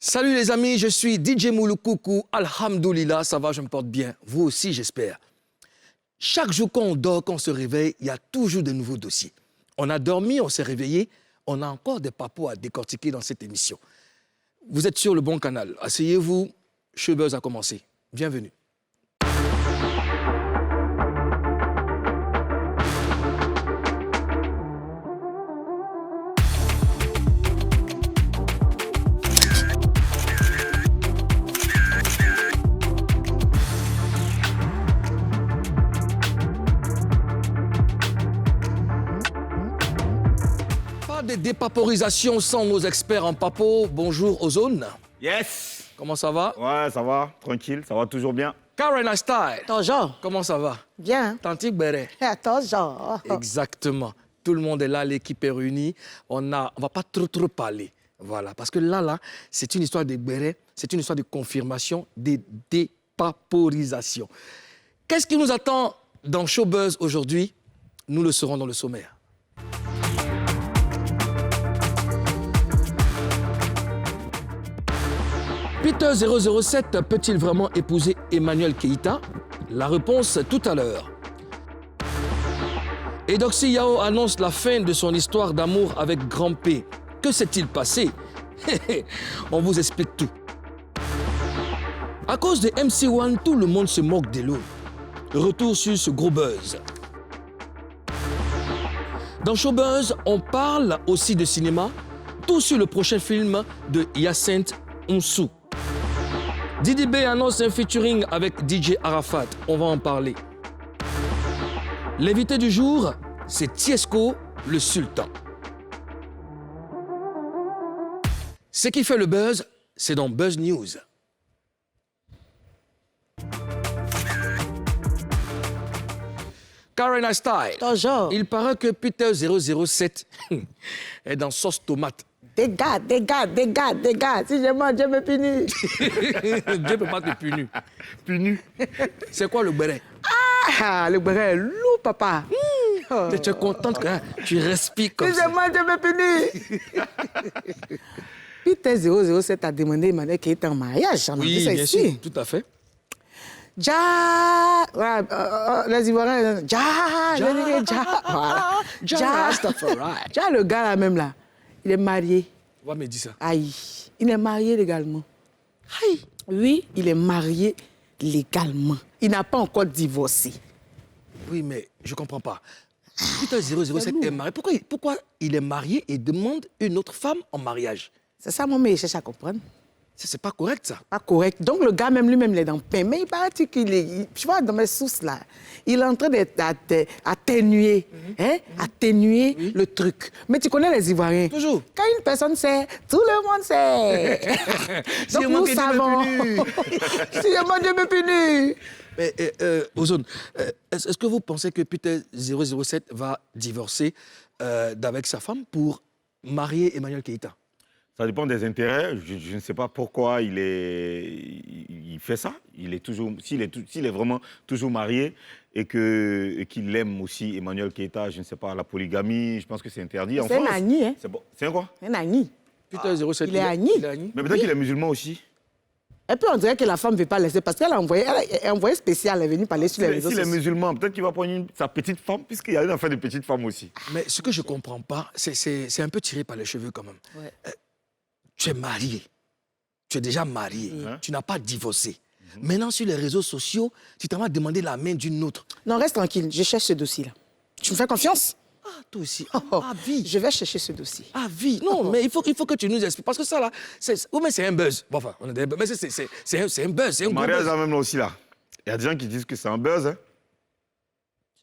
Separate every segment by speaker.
Speaker 1: Salut les amis, je suis DJ Mouloukoukou. Alhamdoulilah, ça va, je me porte bien. Vous aussi, j'espère. Chaque jour qu'on dort, qu'on se réveille, il y a toujours de nouveaux dossiers. On a dormi, on s'est réveillé, on a encore des papos à décortiquer dans cette émission. Vous êtes sur le bon canal. Asseyez-vous, Showbuzz a commencé. Bienvenue. Des dépaporisations sans nos experts en papo. Bonjour Ozone.
Speaker 2: Yes.
Speaker 1: Comment ça va?
Speaker 2: Ouais, ça va, tranquille, ça va toujours bien.
Speaker 1: Karen Style.
Speaker 3: Toujours.
Speaker 1: Comment ça va?
Speaker 3: Bien.
Speaker 1: Tantique Beret.
Speaker 3: Toujours.
Speaker 1: Exactement. Tout le monde est là, l'équipe est réunie. On va pas trop parler. Voilà, parce que là, c'est une histoire de Beret, c'est une histoire de confirmation, des dépaporisations. Qu'est-ce qui nous attend dans Showbuzz aujourd'hui? Nous le saurons dans le sommaire. Peter 007 peut-il vraiment épouser Emmanuel Keïta? La réponse tout à l'heure. Eudoxie Yao annonce la fin de son histoire d'amour avec Grand P. Que s'est-il passé? On vous explique tout. À cause de MC1, tout le monde se moque d'Elo. Retour sur ce gros buzz. Dans Showbuzz, on parle aussi de cinéma, tout sur le prochain film de Hyacinthe Onsou. Didi B annonce un featuring avec DJ Arafat. On va en parler. L'invité du jour, c'est Tiesco, le sultan. Ce qui fait le buzz, c'est dans Buzz News. Karen Style.
Speaker 3: Toujours.
Speaker 1: Il paraît que Peter 007 est dans sauce tomate.
Speaker 3: Dégage. Si je mange, Dieu me punit.
Speaker 1: Dieu peut pas te punir.
Speaker 2: Punu.
Speaker 1: C'est quoi le béret?
Speaker 3: Ah, le béret est lourd, papa.
Speaker 1: Tu es contente que tu respires comme
Speaker 3: Si
Speaker 1: ça.
Speaker 3: je mange, Dieu me punit. Peter 007 a demandé Emmanuel qui était en mariage. On a
Speaker 1: Oui,
Speaker 3: dit ça
Speaker 1: bien
Speaker 3: ici.
Speaker 1: sûr, tout à fait.
Speaker 3: Les Ivoiriens, Voilà. Ja, le gars là même là, il est marié.
Speaker 1: On va me dire ça.
Speaker 3: Aïe, il est marié légalement. Aïe. Oui, il est marié légalement. Il n'a pas encore divorcé.
Speaker 1: Oui, mais je ne comprends pas. Peter 007 est marié. Pourquoi il est marié et demande une autre femme en mariage?
Speaker 3: C'est ça, mon mec, je cherche à comprendre.
Speaker 1: C'est pas correct, ça.
Speaker 3: Pas correct. Donc, le gars, même lui-même, il est dans le pain. Mais il paraît qu'il est... Tu vois, dans mes sources, là, il est en train d'atténuer atténuer le truc. Mais tu connais les Ivoiriens.
Speaker 1: Toujours.
Speaker 3: Quand une personne sait, tout le monde sait.
Speaker 1: Si
Speaker 3: Donc,
Speaker 1: le
Speaker 3: nous
Speaker 1: monde Dieu me
Speaker 3: savons.
Speaker 1: punit.
Speaker 3: Si le monde Dieu me punit.
Speaker 1: Mais, Ozone, est-ce que vous pensez que Peter 007 va divorcer d'avec sa femme pour marier Emmanuel Keïta?
Speaker 2: Ça dépend des intérêts. Je ne sais pas pourquoi il fait ça. S'il est vraiment toujours marié et qu'il aime aussi Emmanuel Keïta, je ne sais pas, la polygamie, je pense que c'est interdit en
Speaker 3: C'est
Speaker 2: France.
Speaker 3: un agni, hein.
Speaker 2: C'est bon. C'est un quoi?
Speaker 3: Un agni.
Speaker 1: Peter 07,
Speaker 3: il est agni.
Speaker 1: Il est agni.
Speaker 2: Mais peut-être qu'il est musulman aussi.
Speaker 3: Et puis, on dirait que la femme ne veut pas laisser parce qu'elle a envoyé spécial, elle est venue parler sur les réseaux
Speaker 2: S'il est
Speaker 3: sociaux.
Speaker 2: musulman, peut-être qu'il va prendre sa petite femme, puisqu'il y a une affaire de petite femme aussi.
Speaker 1: Mais ce que je ne comprends pas, c'est un peu tiré par les cheveux quand même.
Speaker 3: Ouais.
Speaker 1: Tu es marié. Tu es déjà marié.
Speaker 2: Mhm.
Speaker 1: Tu n'as pas divorcé. Maintenant, sur les réseaux sociaux, tu t'en vas demander la main d'une autre.
Speaker 3: Non, reste tranquille, je cherche ce dossier-là. Tu me fais confiance?
Speaker 1: Ah, toi aussi.
Speaker 3: Oh,
Speaker 1: Ah, vie.
Speaker 3: je vais chercher ce dossier.
Speaker 1: Ah, vie. Non, mais il faut que tu nous expliques. Parce que ça, là, c'est un buzz. Bon, enfin, on est mais c'est un buzz. C'est un
Speaker 2: Le
Speaker 1: gros
Speaker 2: mariage,
Speaker 1: buzz.
Speaker 2: là, même là aussi, là. Il y a des gens qui disent que c'est un buzz. Hein.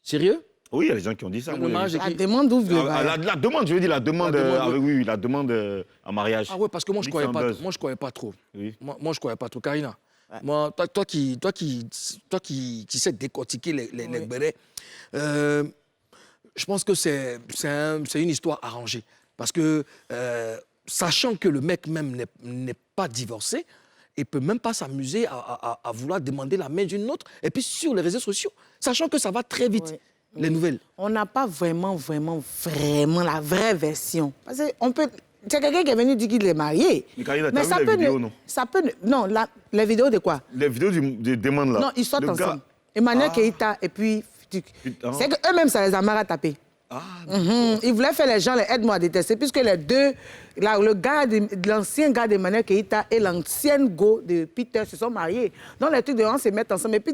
Speaker 1: Sérieux?
Speaker 2: Oui, il y a des gens qui ont dit ça.
Speaker 1: Le
Speaker 2: Oui,
Speaker 1: mariage
Speaker 3: La demande ouvre le bal.
Speaker 2: la demande, je veux dire, la demande,
Speaker 1: demande,
Speaker 2: la demande en mariage.
Speaker 1: Ah ouais, parce que moi, je
Speaker 2: Dit que
Speaker 1: ne
Speaker 2: c'est un buzz.
Speaker 1: croyais pas trop.
Speaker 2: Oui.
Speaker 1: Moi, je ne croyais pas trop. Karina,
Speaker 3: Ouais.
Speaker 1: moi, toi qui sais décortiquer les bérets, je pense que c'est une histoire arrangée. Parce que, sachant que le mec même n'est pas divorcé, il ne peut même pas s'amuser à vouloir demander la main d'une autre. Et puis sur les réseaux sociaux, sachant que ça va très vite,
Speaker 3: Oui.
Speaker 1: les nouvelles.
Speaker 3: On n'a pas vraiment la vraie version. Parce qu'on peut... c'est quelqu'un qui est venu dire qu'il est marié.
Speaker 2: Mais Karina, t'as vu les vidéos, non?
Speaker 3: Ça peut... Non, les vidéos de quoi?
Speaker 2: Les vidéos de demande, là.
Speaker 3: Non, ils sortent
Speaker 2: Le
Speaker 3: ensemble.
Speaker 2: gars-
Speaker 3: Emmanuel Keïta et puis...
Speaker 2: Putain.
Speaker 3: C'est qu'eux-mêmes, ça les a marre à taper.
Speaker 2: Ah,
Speaker 3: Ils voulaient faire les gens, les aide-moi à détester, puisque les deux, là, l'ancien gars d'Emmanuel Keïta et l'ancienne go de Peter se sont mariés. Donc, les trucs de gens se mettent ensemble. Et puis,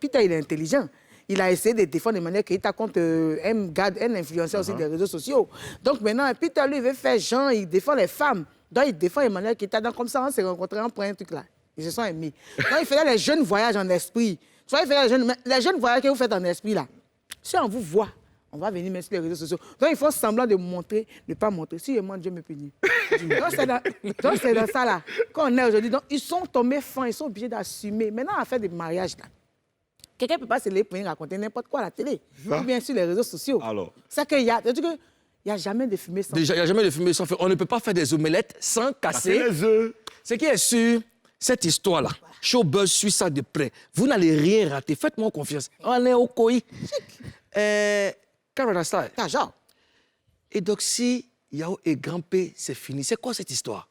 Speaker 3: Peter, il est intelligent. Il a essayé de défendre Emmanuel Keïta contre un influenceur aussi des réseaux sociaux. Donc, maintenant, Peter, lui, il veut faire genre, il défend les femmes. Donc, il défend Emmanuel Keïta. Donc, comme ça, on s'est rencontrés, on prend un truc là. Ils se sont aimés. Donc, il faisait les jeunes voyages en esprit. Soit il faisait les jeunes voyages que vous faites en esprit là. Si on vous voit, on va venir mettre sur les réseaux sociaux. Donc, il faut semblant de montrer, de ne pas montrer. Si moi, Dieu me punit. Donc, c'est dans ça, là. Quand on est aujourd'hui, donc, ils sont tombés fins, ils sont obligés d'assumer. Maintenant, à faire des mariages, là, quelqu'un ne peut pas se les pour raconter n'importe quoi à la télé. Ou bien sur les réseaux sociaux.
Speaker 2: Alors.
Speaker 3: C'est qu'il y a... Il n'y a jamais de fumée sans...
Speaker 1: Déjà, il n'y a jamais de fumée sans feu. On ne peut pas faire des omelettes sans casser.
Speaker 2: C'est les œufs.
Speaker 1: Ce qui est sûr, cette histoire-là, Showbuzz suit ça de près. Vous n'allez rien rater. Faites-moi confiance. On est au COI. Canada Style.
Speaker 3: T'as genre.
Speaker 1: Edoxy, Yao et Grand P, c'est fini. C'est quoi cette histoire?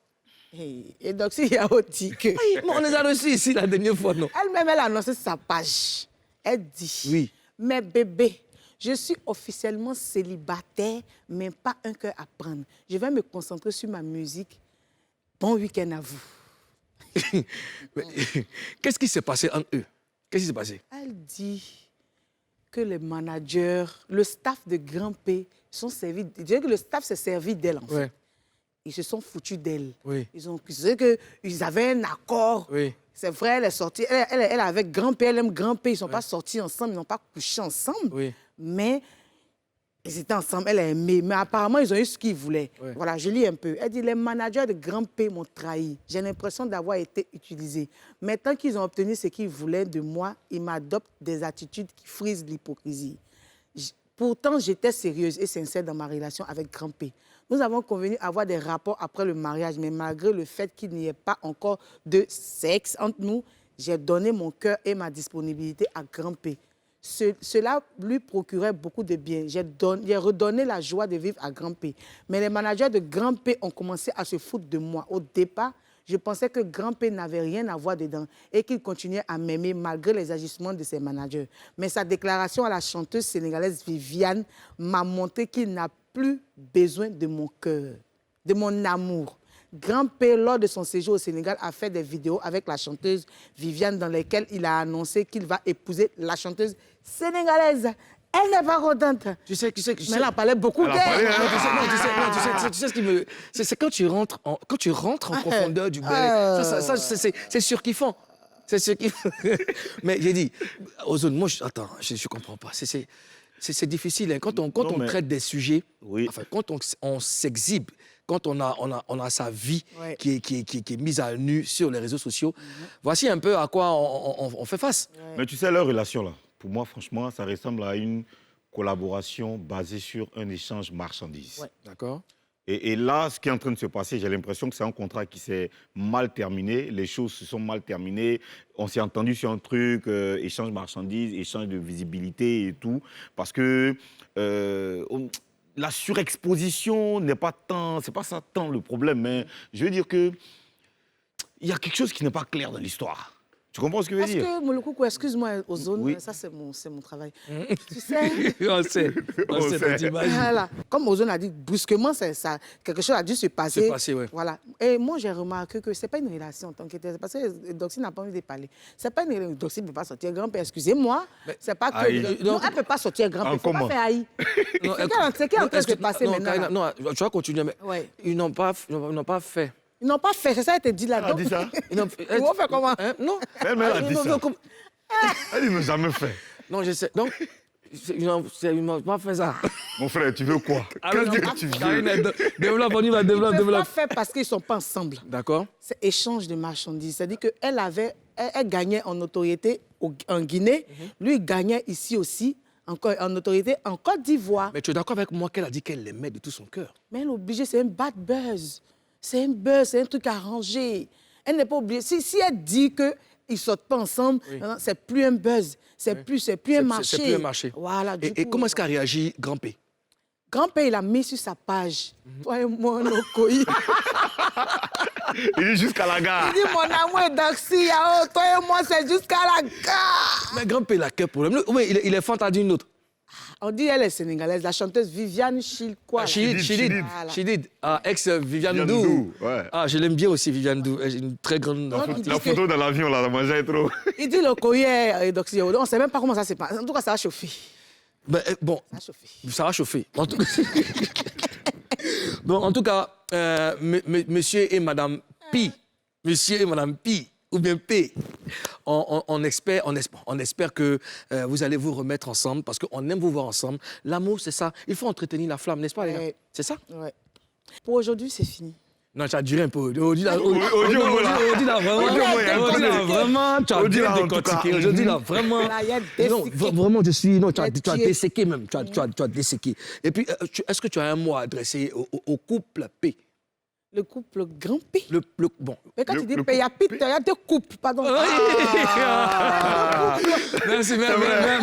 Speaker 3: Et donc, il y a aussi que...
Speaker 1: Oui, mais on les a reçus ici la dernière fois, non?
Speaker 3: Elle-même, elle a annoncé sa page. Elle dit...
Speaker 1: Oui.
Speaker 3: Mais bébé, je suis officiellement célibataire, mais pas un cœur à prendre. Je vais me concentrer sur ma musique. Bon week-end à vous.
Speaker 1: Mais, qu'est-ce qui s'est passé entre eux? Qu'est-ce qui s'est passé?
Speaker 3: Elle dit que les managers, le staff de Grand P sont servis... Je dirais que le staff s'est servi d'elle, en fait.
Speaker 1: Ouais.
Speaker 3: Ils se sont foutus d'elle.
Speaker 1: Oui.
Speaker 3: Ils avaient un accord.
Speaker 1: Oui.
Speaker 3: C'est vrai, elle est sortie. Elle avec Grand P, elle aime Grand P. Ils ne sont pas sortis ensemble, ils n'ont pas couché ensemble.
Speaker 1: Oui.
Speaker 3: Mais ils étaient ensemble, elle a aimé. Mais apparemment, ils ont eu ce qu'ils voulaient.
Speaker 1: Oui.
Speaker 3: Voilà, je lis un peu. Elle dit, les managers de Grand P m'ont trahi. J'ai l'impression d'avoir été utilisée. Mais tant qu'ils ont obtenu ce qu'ils voulaient de moi, ils m'adoptent des attitudes qui frisent l'hypocrisie. Pourtant, j'étais sérieuse et sincère dans ma relation avec Grand P. Nous avons convenu d'avoir des rapports après le mariage, mais malgré le fait qu'il n'y ait pas encore de sexe entre nous, j'ai donné mon cœur et ma disponibilité à Grand P. Cela lui procurait beaucoup de bien. J'ai redonné la joie de vivre à Grand P. Mais les managers de Grand P ont commencé à se foutre de moi. Au départ, je pensais que Grand P n'avait rien à voir dedans et qu'il continuait à m'aimer malgré les agissements de ses managers. Mais sa déclaration à la chanteuse sénégalaise Viviane m'a montré qu'il n'a plus besoin de mon cœur, de mon amour. Grand P, lors de son séjour au Sénégal, a fait des vidéos avec la chanteuse Viviane dans lesquelles il a annoncé qu'il va épouser la chanteuse sénégalaise. Elle n'est pas contente.
Speaker 1: Tu sais,
Speaker 3: Mais elle a parlé beaucoup d'elle.
Speaker 1: tu sais ce qui me... C'est quand tu rentres en profondeur du bel. Ça, c'est surkiffant. C'est surkiffant. Mais j'ai dit, Ozone, moi, attends, je ne comprends pas. C'est difficile. Hein. Quand on traite des sujets,
Speaker 2: Oui.
Speaker 1: enfin, quand on s'exhibe, quand on a sa vie
Speaker 3: Ouais.
Speaker 1: qui est mise à nu sur les réseaux sociaux, voici un peu à quoi on fait face.
Speaker 2: Mais tu sais, leur relation, là, pour moi, franchement, ça ressemble à une collaboration basée sur un échange marchandises.
Speaker 3: Ouais.
Speaker 1: D'accord?
Speaker 2: Et là, ce qui est en train de se passer, j'ai l'impression que c'est un contrat qui s'est mal terminé. Les choses se sont mal terminées. On s'est entendu sur un truc, échange de marchandises, échange de visibilité et tout. Parce que la surexposition n'est pas tant... C'est pas ça tant le problème. Mais je veux dire que il y a quelque chose qui n'est pas clair dans l'histoire. Tu comprends ce que je veux
Speaker 3: Parce
Speaker 2: dire?
Speaker 3: que, Mouloukoukou, excuse-moi, Ozone,
Speaker 2: Oui.
Speaker 3: ça c'est mon travail. Tu sais,
Speaker 1: On sait
Speaker 2: sait.
Speaker 1: t'imagines.
Speaker 3: voilà. Comme Ozone a dit, brusquement, ça, quelque chose a dû se passer.
Speaker 1: Se passer, ouais.
Speaker 3: Voilà. Et moi, j'ai remarqué que ce n'est pas une relation en tant que telle. Parce que Doxy n'a pas envie de parler. Ce n'est pas une relation. Doxy ne peut pas sortir grand-père. Excusez-moi. C'est pas que.
Speaker 2: Aïe.
Speaker 3: Non, elle ne peut pas sortir grand-père. Il ne faut
Speaker 2: comment?
Speaker 3: pas faire haï.
Speaker 1: Non,
Speaker 3: C'est qui est en train de se passer
Speaker 1: non,
Speaker 3: maintenant?
Speaker 1: Karina,
Speaker 3: Là?
Speaker 1: non, tu vas continuer, mais
Speaker 3: Ouais.
Speaker 1: ils n'ont pas fait.
Speaker 3: Ils n'ont pas fait. C'est ça, elle te dit là.
Speaker 2: Elle a dit ça?
Speaker 1: Ils
Speaker 3: vont faire comment?
Speaker 1: Hein? Non.
Speaker 2: Elle a dit ça.
Speaker 1: Comme-
Speaker 2: Elle ne jamais fait.
Speaker 1: Non, je sais. Donc, ils n'ont pas fait ça.
Speaker 2: Mon frère, tu veux quoi? Qu'est-ce que tu veux?
Speaker 1: Karina, développe, on y va,
Speaker 3: Ils ne peuvent pas
Speaker 1: développe.
Speaker 3: faire parce qu'ils ne sont pas ensemble.
Speaker 1: D'accord?
Speaker 3: C'est échange de marchandises. C'est-à-dire qu'elle gagnait en notoriété en Guinée. Lui, il gagnait ici aussi en notoriété en Côte d'Ivoire.
Speaker 1: Mais tu es d'accord avec moi qu'elle a dit qu'elle l'aimait de tout son cœur?
Speaker 3: Mais elle est obligée, c'est un bad buzz. C'est un buzz, c'est un truc arrangé. Elle n'est pas obligée. Si elle dit qu'ils ne sortent pas ensemble, c'est plus un buzz. C'est plus un marché.
Speaker 1: C'est plus un marché.
Speaker 3: Voilà,
Speaker 1: Et comment est-ce qu'a réagi Grand P?
Speaker 3: Grand-père, il a mis sur sa page. Toi et moi, nos coïs.
Speaker 2: Il est jusqu'à la gare.
Speaker 3: Il dit, mon amour est Doxy Yao. Toi et moi, c'est jusqu'à la gare.
Speaker 1: Mais grand-père, il a quel problème? Oui, il est fantasme d'une autre.
Speaker 3: On dit elle est sénégalaise, la chanteuse Viviane Chil quoi.
Speaker 1: Chidid. Ex-Viviane
Speaker 2: Viviane
Speaker 1: Dou.
Speaker 2: Dou, ouais.
Speaker 1: Ah, je l'aime bien aussi, Viviane Dou. Elle est une très grande...
Speaker 2: La photo dans l'avion, là, la mangeait trop.
Speaker 3: Il dit le courrier est Doxy Yao. On ne sait même pas comment ça se passe. En tout cas, ça va chauffer.
Speaker 1: Ben, bon,
Speaker 3: Ça va chauffer.
Speaker 1: ça va chauffer. En tout, bon, en tout cas, monsieur et madame Pi, monsieur et madame Pi, ou bien P, on espère que vous allez vous remettre ensemble parce qu'on aime vous voir ensemble. L'amour, c'est ça. Il faut entretenir la flamme, n'est-ce pas, les gars?
Speaker 3: Ouais.
Speaker 1: C'est ça?
Speaker 3: Ouais. Pour aujourd'hui, c'est fini.
Speaker 1: Non, tu as duré un peu. Aujourd'hui, là,
Speaker 2: Aujourd'hui,
Speaker 1: vraiment, tu as bien décortiqué. Aujourd'hui, là, vraiment.
Speaker 3: Là, il y a
Speaker 1: Non,
Speaker 3: desséqué.
Speaker 1: vraiment, je suis. Non, tu as
Speaker 3: Il y a
Speaker 1: desséqué même. Tu as desséqué. Et puis, est-ce que tu as un mot à adresser au couple P?
Speaker 3: Le couple grand P.
Speaker 1: Bon.
Speaker 3: Mais quand
Speaker 2: Le-
Speaker 3: tu dis
Speaker 2: le
Speaker 3: P, il y a P, il y a deux couples, pardon.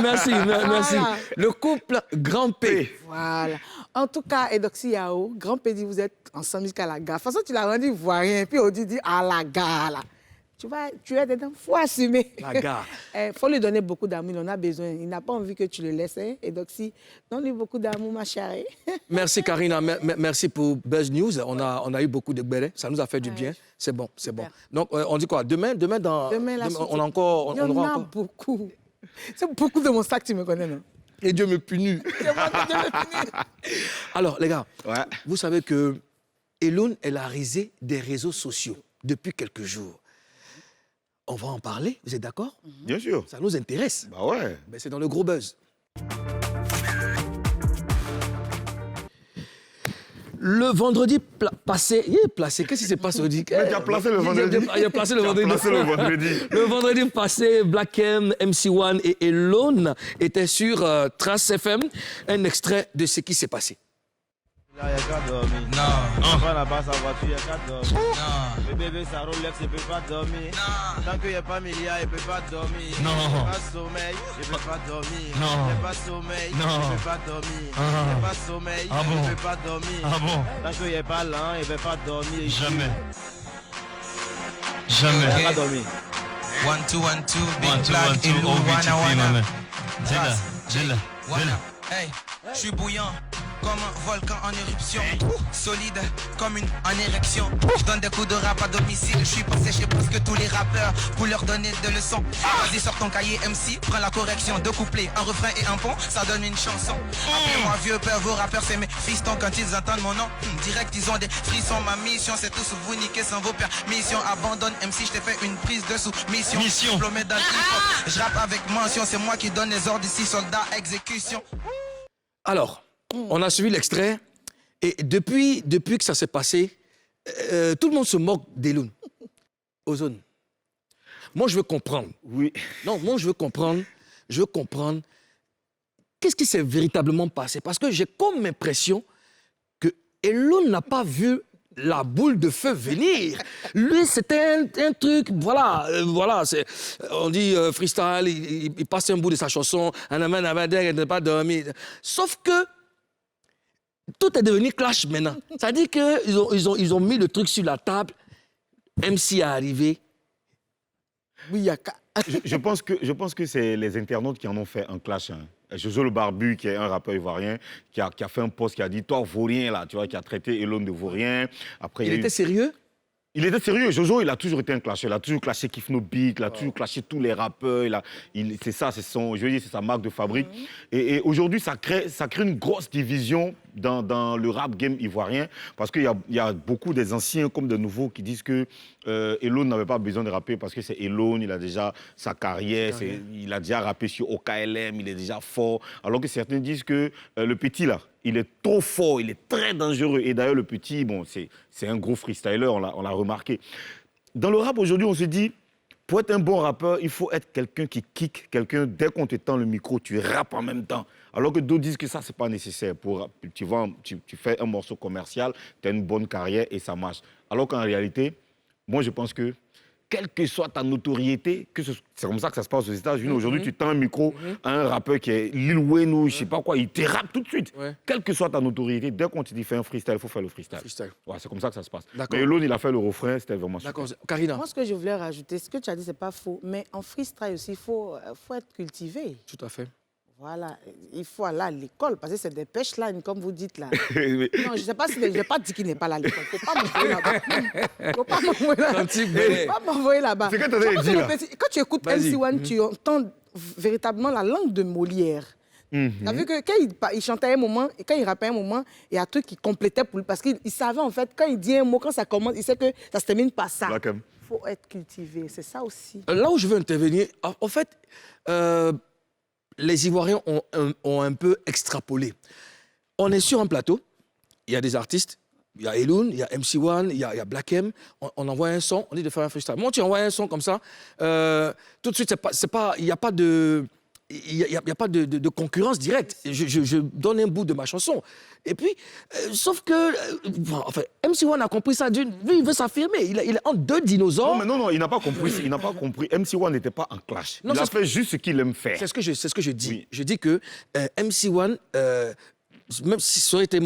Speaker 1: Merci.
Speaker 3: Voilà.
Speaker 1: Le couple grand P.
Speaker 3: Voilà. En tout cas, Edoxy Yao, grand P dit vous êtes ensemble jusqu'à la gare. De toute façon, tu l'as rendu ivoirien, puis on dit à la gare, là. Tu es dedans, il faut assumer.
Speaker 1: La gare.
Speaker 3: Il faut lui donner beaucoup d'amour, il en a besoin. Il n'a pas envie que tu le laisses. Hein? Edoxy, donne-lui beaucoup d'amour, ma chérie.
Speaker 1: Merci, Karina. Merci pour Buzz News. On a eu beaucoup de bérets. Ça nous a fait du bien. C'est bon, c'est bon. Donc, on dit quoi? Demain,
Speaker 3: Demain, la
Speaker 1: on a encore...
Speaker 3: Il y en
Speaker 1: aura
Speaker 3: a
Speaker 1: encore...
Speaker 3: beaucoup. C'est beaucoup de mon sac, tu me connais, non?
Speaker 1: Et Dieu me punit.
Speaker 3: C'est moi que Dieu me punit.
Speaker 1: Alors, les gars,
Speaker 2: Ouais.
Speaker 1: vous savez que Elone est la risée des réseaux sociaux depuis quelques jours. On va en parler, vous êtes d'accord?
Speaker 2: Bien sûr.
Speaker 1: Ça nous intéresse.
Speaker 2: Bah ouais.
Speaker 1: Ben, c'est dans le gros buzz. Le vendredi passé... Placé, qu'est-ce qui s'est passé aujourd'hui?
Speaker 2: tu as placé le vendredi.
Speaker 1: Il a placé le
Speaker 2: Tu as
Speaker 1: vendredi.
Speaker 2: placé le vendredi.
Speaker 1: Le vendredi passé, Black M, MC1 et Elone étaient sur Trace FM. Un extrait de ce qui s'est passé.
Speaker 4: Là, il n'y a qu'à dormir.
Speaker 5: Non,
Speaker 4: Avant là-bas, sa voiture, il n'y a qu'à dormir.
Speaker 5: non,
Speaker 4: Le bébé, sa Rolex, il ne peut pas dormir.
Speaker 5: non,
Speaker 4: Tant qu'il n'y a pas milliard, il ne peut pas dormir.
Speaker 5: Non.
Speaker 4: Il n'y a pas sommeil, il ne peut pas dormir.
Speaker 5: Non.
Speaker 4: Il n'y a pas sommeil,
Speaker 5: Non.
Speaker 4: il ne peut pas dormir.
Speaker 5: Ah.
Speaker 4: Il n'y a pas sommeil,
Speaker 5: Ah
Speaker 4: il
Speaker 5: bon?
Speaker 4: ne peut pas dormir.
Speaker 5: Ah bon?
Speaker 4: Tant qu'il n'y a pas lent, il ne peut pas dormir.
Speaker 5: Jamais.
Speaker 4: Il
Speaker 5: Jamais.
Speaker 4: n'y a qu'à dormir.
Speaker 5: 1, 2, 1, 2, Big
Speaker 6: One, two,
Speaker 5: Black
Speaker 6: one, two,
Speaker 5: et Lou,
Speaker 6: OVTP,
Speaker 5: Wana.
Speaker 6: maman. Zilla.
Speaker 5: Hey, je suis bouillant comme un volcan en éruption. Solide comme en érection. Je donne des coups de rap à domicile. Je suis passé chez presque tous les rappeurs pour leur donner des leçons. Vas-y, sors ton cahier MC, prends la correction. Deux couplets, un refrain et un pont, ça donne une chanson. Appelez-moi vieux père, vos rappeurs, c'est mes fistons. Quand ils entendent mon nom, direct, ils ont des frissons. Ma mission, c'est tous vous niquer sans vos pères. Mission, abandonne MC, je t'ai fait une prise de sous-mission.
Speaker 6: Mission.
Speaker 5: Diplômé dans le hip-hop. Je rappe avec mention, c'est moi qui donne les ordres ici, soldats, exécution.
Speaker 1: Alors, on a suivi l'extrait et depuis que ça s'est passé, tout le monde se moque d'Elone. Ozone. Moi, je veux comprendre.
Speaker 2: Oui.
Speaker 1: Non, moi, je veux comprendre. Qu'est-ce qui s'est véritablement passé? Parce que j'ai comme l'impression que Elone n'a pas vu la boule de feu venir. Lui, c'était un truc, voilà, on dit freestyle, il passe un bout de sa chanson, il n'a pas dormi. Sauf que tout est devenu clash maintenant. Ça dit qu'ils ont mis le truc sur la table, MC est arrivé.
Speaker 3: Oui, il y a qu'à.
Speaker 2: Je pense que c'est les internautes qui en ont fait un clash. Hein. Jojo le Barbu, qui est un rappeur ivoirien, qui a fait un post qui a dit « Toi, vaurien », là, tu vois, qui a traité Elone de vaurien. Après,
Speaker 1: Il était sérieux?
Speaker 2: Il était sérieux. Jojo, il a toujours été un clasheur. Il a toujours clashé Kiff No Beat, il a toujours clashé tous les rappeurs. C'est ça, c'est sa marque de fabrique. Et aujourd'hui, ça crée une grosse division dans le rap game ivoirien, parce qu'il y a beaucoup des anciens comme des nouveaux qui disent que Elone n'avait pas besoin de rapper parce que c'est Elone, il a déjà sa carrière, il a déjà rappé sur OKLM, il est déjà fort. Alors que certains disent que le petit, là, il est trop fort, il est très dangereux. Et d'ailleurs, le petit, bon, c'est un gros freestyler, on l'a remarqué. Dans le rap, aujourd'hui, on se dit, pour être un bon rappeur, il faut être quelqu'un qui kick, dès qu'on te tend le micro, tu rappes en même temps. Alors que d'autres disent que ça, c'est pas nécessaire. Tu fais un morceau commercial, tu as une bonne carrière et ça marche. Alors qu'en réalité, moi, je pense que quelle que soit ta notoriété, c'est comme ça que ça se passe aux États-Unis. Aujourd'hui, tu tends un micro à un rappeur qui est Lil Wayne ou je sais pas quoi, il te rappe tout de suite.
Speaker 1: Ouais.
Speaker 2: Quelle que soit ta notoriété, dès qu'on te dit fais un freestyle, il faut faire le freestyle.
Speaker 1: Freestyle.
Speaker 2: Ouais, c'est comme ça que ça se passe.
Speaker 1: D'accord.
Speaker 2: Mais Elon, il a fait le refrain, c'était vraiment super.
Speaker 1: D'accord. Karina,
Speaker 3: Moi, ce que je voulais rajouter, ce que tu as dit, c'est pas faux. Mais en freestyle aussi, il faut être cultivé.
Speaker 1: tout à fait.
Speaker 3: Voilà, il faut aller à l'école parce que c'est des punchlines, comme vous dites là. Non, je ne sais pas si je vais pas dire qu'il n'est pas là à l'école. Il ne faut pas m'envoyer là-bas. Faut pas m'envoyer là-bas. Faut pas m'envoyer là-bas.
Speaker 2: C'est que tu as dit là.
Speaker 3: Quand tu écoutes
Speaker 1: Vas-y.
Speaker 3: MC1, tu entends véritablement la langue de Molière. Tu as vu que quand il chantait un moment, et quand il rappait un moment, il y a un truc qui complétait pour lui. Parce qu'il savait en fait, quand il dit un mot, quand ça commence, il sait que ça se termine par ça.
Speaker 2: Black M.
Speaker 3: Il faut être cultivé, c'est ça aussi.
Speaker 1: Là où je veux intervenir, en fait, les Ivoiriens ont un peu extrapolé. On est sur un plateau, il y a des artistes, il y a Elon, il y a MC1, il y a Black M, on envoie un son, on dit de faire un freestyle. Moi, tu envoies un son comme ça, tout de suite, il n'y a pas de... Il n'y a pas de concurrence directe. Je donne un bout de ma chanson. Et puis, sauf que, enfin, MC1 a compris ça. Lui, il veut s'affirmer. Il est entre deux dinosaures.
Speaker 2: Non, mais non, il n'a pas compris. Il n'a pas compris. MC1 n'était pas en clash.
Speaker 1: Non,
Speaker 2: il a
Speaker 1: c'est
Speaker 2: fait juste ce qu'il aime faire.
Speaker 1: C'est ce que je dis.
Speaker 2: Oui.
Speaker 1: Je dis que MC1, même si ça aurait été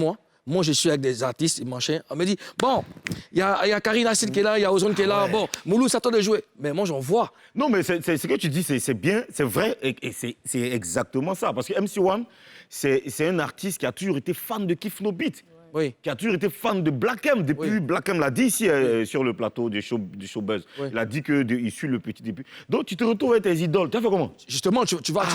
Speaker 1: moi, je suis avec des artistes, et machin, on me dit, bon, il y a Karine Acid qui est là, il y a Ozone qui est là, bon, Moulou, ça t'attend de jouer. Mais moi, j'en vois.
Speaker 2: Non, mais c'est ce que tu dis, c'est bien, c'est vrai, et c'est exactement ça. Parce que MC1, c'est un artiste qui a toujours été fan de Kif No Beat,
Speaker 1: Oui.
Speaker 2: qui a toujours été fan de Black M. Depuis,
Speaker 1: Oui.
Speaker 2: Black M l'a dit ici sur le plateau du Showbuzz.
Speaker 1: Oui.
Speaker 2: Il a dit qu'il suit le petit début. Donc, tu te retrouves avec tes idoles. Tu as fait comment?
Speaker 1: Justement, tu vois.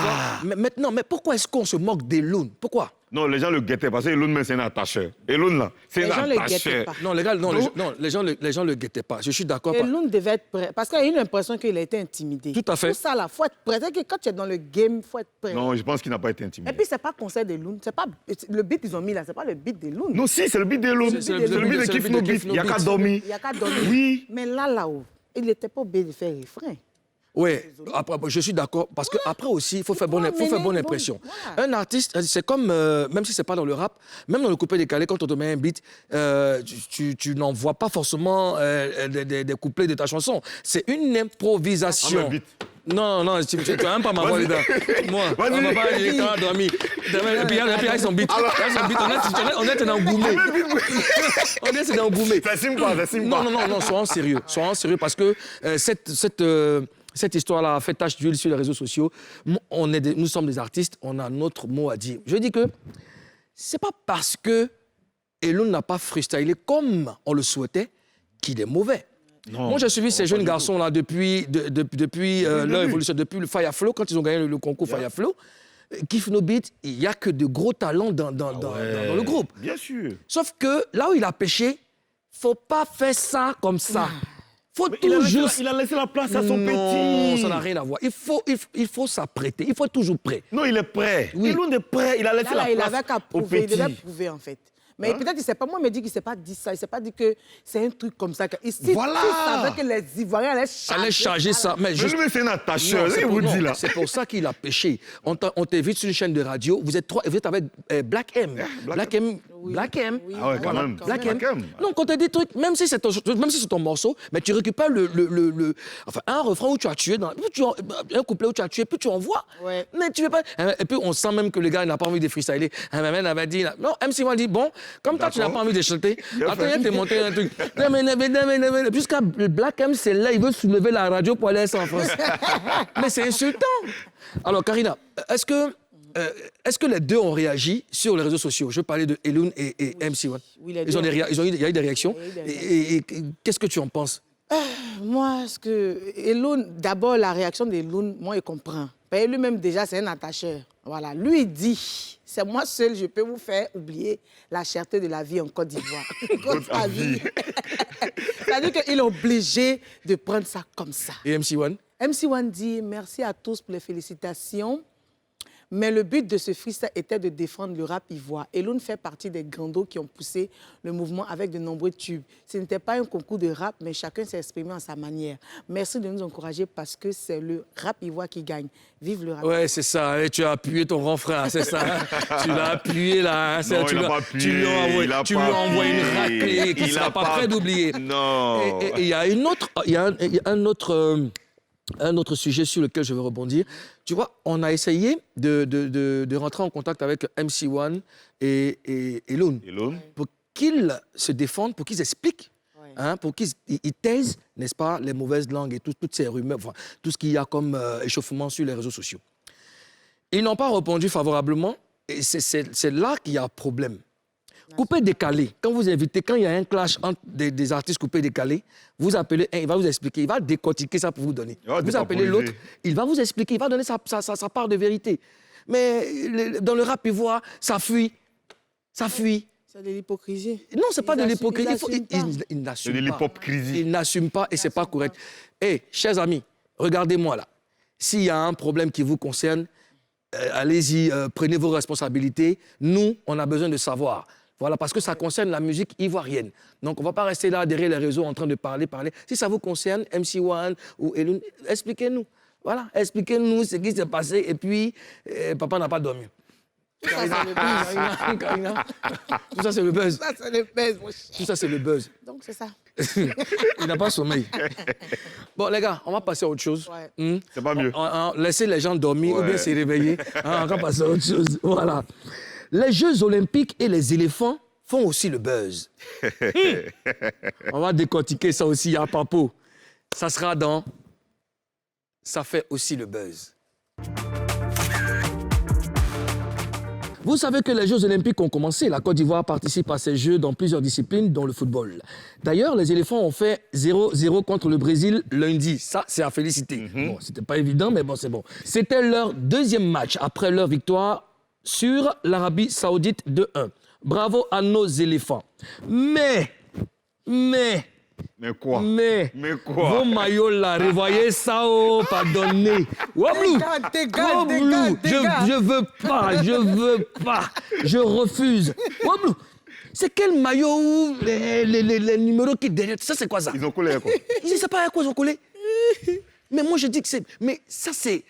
Speaker 1: Mais maintenant, pourquoi est-ce qu'on se moque d'Elon? Pourquoi?
Speaker 2: Non, les gens le guettaient parce que Elon, c'est un attacheur. Elon, là, c'est
Speaker 3: Les
Speaker 2: un
Speaker 3: gens le guettaient
Speaker 2: attacheur.
Speaker 3: pas.
Speaker 1: Non, les gars, non,
Speaker 2: Donc-
Speaker 1: les gens le guettaient pas. Je suis d'accord.
Speaker 3: Et l'un devait être prêt. Parce qu'il a eu l'impression qu'il a été intimidé.
Speaker 1: Tout à fait.
Speaker 3: Tout ça, là, il faut être prêt. C'est que quand tu es dans le game, il faut être prêt.
Speaker 2: Non, je pense qu'il n'a pas été
Speaker 3: Et
Speaker 2: intimidé.
Speaker 3: puis, c'est pas conseil de Loun. C'est pas le beat qu'ils ont mis là, c'est pas le beat de Loun.
Speaker 2: Non, si, c'est le beat d'Elon.
Speaker 1: C'est
Speaker 2: C'est
Speaker 1: le
Speaker 2: le
Speaker 1: beat
Speaker 2: beat de
Speaker 1: c'est le
Speaker 2: Kif
Speaker 1: beat
Speaker 2: No
Speaker 1: de
Speaker 2: Beat.
Speaker 1: Kif
Speaker 2: Il n'y a
Speaker 1: No
Speaker 2: qu'à
Speaker 1: Beat.
Speaker 2: dormir.
Speaker 3: Il n'y a qu'à donner.
Speaker 2: Oui.
Speaker 3: Mais là-haut, il n'était pas obligé de faire refrain.
Speaker 1: Oui, après, je suis d'accord. Parce qu'après aussi, il faut faire bonne impression.
Speaker 3: Voilà.
Speaker 1: Un artiste, c'est comme, même si ce n'est pas dans le rap, même dans le couplet décalé, quand on te met un beat, tu n'envoies pas forcément des couplets de ta chanson. C'est une
Speaker 2: Ah,
Speaker 1: improvisation.
Speaker 2: mais beat.
Speaker 1: Non, tu ne vas même pas m'avoir les dents. Moi,
Speaker 2: Vas-y.
Speaker 1: on va pas dire quand dormi. Et puis, avec son beat. On est dans Goumé. On est dans Goumé.
Speaker 2: Ça signe pas, ça signe pas.
Speaker 1: Non, soyons sérieux. Soyons sérieux parce que cette histoire-là a fait tache d'huile sur les réseaux sociaux. Nous sommes des artistes, on a notre mot à dire. Je dis que c'est pas parce que Elon n'a pas freestylé comme on le souhaitait qu'il est mauvais.
Speaker 2: Non,
Speaker 1: Moi, j'ai suivi ces
Speaker 2: pas
Speaker 1: jeunes
Speaker 2: du
Speaker 1: garçons-là depuis leur évolution, depuis le Fire Flow, quand ils ont gagné le concours Fire Flow. Kif No Beat, il n'y a que de gros talents dans le groupe.
Speaker 2: Bien sûr.
Speaker 1: Sauf que là où il a pêché, faut pas faire ça comme ça. Faut
Speaker 2: Mais il
Speaker 1: toujours...
Speaker 2: a laissé la place à son
Speaker 1: Non,
Speaker 2: petit.
Speaker 1: ça n'a rien à voir. Il faut s'apprêter. Il faut être toujours prêt.
Speaker 2: Non, il est prêt.
Speaker 1: Oui.
Speaker 2: Elon est prêt. Il a laissé
Speaker 3: Là, il
Speaker 2: la
Speaker 3: avait
Speaker 2: place
Speaker 3: qu'à
Speaker 2: au
Speaker 3: prouver. Il
Speaker 2: petit.
Speaker 3: devait prouver, en fait. Mais peut-être, il ne sait pas. Moi, il me dit qu'il ne s'est pas dit ça. Il ne s'est pas dit que c'est un truc comme ça. Ici,
Speaker 2: Voilà.
Speaker 3: il savait que les Ivoiriens allaient
Speaker 1: Charger ça. Mais
Speaker 2: Mais
Speaker 1: juste...
Speaker 2: lui, c'est un attacheur.
Speaker 1: Non,
Speaker 2: Il vous dit là.
Speaker 1: c'est pour ça qu'il a pêché. On t'invite sur une chaîne de radio. Vous êtes avec Black M. Black M.
Speaker 3: Oui.
Speaker 1: Black M.
Speaker 3: Oui.
Speaker 2: Ah ouais, quand
Speaker 3: Voilà,
Speaker 2: même.
Speaker 1: Black M.
Speaker 2: Black M.
Speaker 1: Non, quand tu dis des trucs, même si c'est ton morceau, mais tu récupères enfin, un refrain où tu as tué, un couplet où tu as tué, puis tu envoies.
Speaker 3: Ouais.
Speaker 1: Mais tu veux pas. Et puis on sent même que le gars n'a pas envie de freestyler. Un même avait dit, non, MC1 dit, bon, comme toi tu n'as pas envie de chanter, attends, il te monter un truc. Jusqu'à Black M, c'est là, il veut soulever la radio pour aller en France. Mais c'est insultant. Alors, Karina, est-ce que les deux ont réagi sur les réseaux sociaux? Je parlais de Elon et MC1.
Speaker 3: Oui, les
Speaker 1: Il
Speaker 3: deux.
Speaker 1: y a eu des réactions.
Speaker 3: Il y a eu des
Speaker 1: Et qu'est-ce que tu en penses?
Speaker 3: Moi, d'abord, la réaction d'Elon, moi, je comprends. Parce que lui-même, déjà, c'est un attacheur. Voilà. Lui, il dit, c'est moi seul, je peux vous faire oublier la cherté de la vie en Côte d'Ivoire. Votre avis. C'est-à-dire qu'il est obligé de prendre ça comme ça.
Speaker 1: Et MC1?
Speaker 3: MC1 dit, merci à tous pour les félicitations. Mais le but de ce freestyle était de défendre le rap ivoire. Elune fait partie des grandos qui ont poussé le mouvement avec de nombreux tubes. Ce n'était pas un concours de rap, mais chacun s'est exprimé à sa manière. Merci de nous encourager parce que c'est le rap ivoire qui gagne. Vive le rap.
Speaker 1: Ouais, c'est ça. Et tu as appuyé ton grand frère, c'est ça. Tu l'as appuyé là.
Speaker 2: Non, il n'a pas appuyé.
Speaker 1: Tu lui as envoyé,
Speaker 2: Il a
Speaker 1: tu lui
Speaker 2: pas
Speaker 1: as envoyé une
Speaker 2: appuyé.
Speaker 1: raclée qu'il ne
Speaker 2: Il
Speaker 1: sera
Speaker 2: a
Speaker 1: pas
Speaker 2: pas-
Speaker 1: prêt d'oublier.
Speaker 2: Non.
Speaker 1: Et il y a un autre sujet sur lequel je veux rebondir. Tu vois, on a essayé de rentrer en contact avec MC1 et Elune
Speaker 2: Et l'autre?
Speaker 1: pour qu'ils se défendent, pour qu'ils expliquent,
Speaker 3: Ouais.
Speaker 1: hein, pour qu'ils ils taisent, n'est-ce pas, les mauvaises langues et toutes ces rumeurs, enfin, tout ce qu'il y a comme échauffement sur les réseaux sociaux. Ils n'ont pas répondu favorablement et c'est là qu'il y a problème. Coupé-décalé, quand vous invitez, quand il y a un clash entre des artistes coupés-décalés, vous appelez un, il va vous expliquer, il va décortiquer ça pour vous donner.
Speaker 2: Il va
Speaker 1: Vous appelez
Speaker 2: détemporiser.
Speaker 1: l'autre, il va vous expliquer, il va donner sa part de vérité. Mais dans le rap ivoire, ça fuit. Ça fuit.
Speaker 3: C'est de l'hypocrisie.
Speaker 1: Non, c'est pas
Speaker 3: Ils
Speaker 1: de
Speaker 3: assument-
Speaker 1: l'hypocrisie.
Speaker 3: ils assument pas.
Speaker 1: Il
Speaker 2: C'est
Speaker 1: n'assume
Speaker 2: de
Speaker 1: pas.
Speaker 2: l'hypocrisie.
Speaker 1: Il n'assume pas et c'est pas correct. Eh, chers amis, regardez-moi là. S'il y a un problème qui vous concerne, allez-y, prenez vos responsabilités. Nous, on a besoin de savoir. Voilà, parce que ça concerne la musique ivoirienne. Donc, on ne va pas rester là derrière les réseaux en train de parler. Si ça vous concerne, MC1 ou Elune, expliquez-nous. Voilà, expliquez-nous ce qui s'est passé et puis, papa n'a pas dormi. Karina, tout ça, c'est le buzz.
Speaker 3: Ça, c'est le buzz, mon cher.
Speaker 1: Tout ça, c'est le buzz.
Speaker 3: Donc, c'est ça.
Speaker 1: Il n'a pas sommeil. Bon, les gars, on va passer à autre chose.
Speaker 3: Ouais.
Speaker 2: C'est pas mieux.
Speaker 1: Laissez les gens dormir ou bien
Speaker 2: Ouais.
Speaker 1: se réveiller. On va passer à autre chose. Voilà. Les Jeux Olympiques et les éléphants font aussi le buzz. On va décortiquer ça aussi à Papo. Ça sera dans Ça fait aussi le buzz. Vous savez que les Jeux Olympiques ont commencé. La Côte d'Ivoire participe à ces Jeux dans plusieurs disciplines, dont le football. D'ailleurs, les éléphants ont fait 0-0 contre le Brésil lundi. Ça, c'est à féliciter. Bon, c'était pas évident, mais bon, c'est bon. C'était leur deuxième match après leur victoire sur l'Arabie Saoudite 2-1. Bravo à nos éléphants. Mais,
Speaker 2: Mais quoi?
Speaker 1: vos
Speaker 2: quoi?
Speaker 1: maillots là, revoyez ça, oh, pardonnez. Wablou, Wablou, je veux pas, je refuse. Wablou, c'est quel maillot où les numéros qui derrière, ça c'est quoi ça?
Speaker 2: Ils ont collé quoi?
Speaker 1: Je ne sais pas à quoi ils ont collé. Mais moi je dis que c'est, mais ça c'est,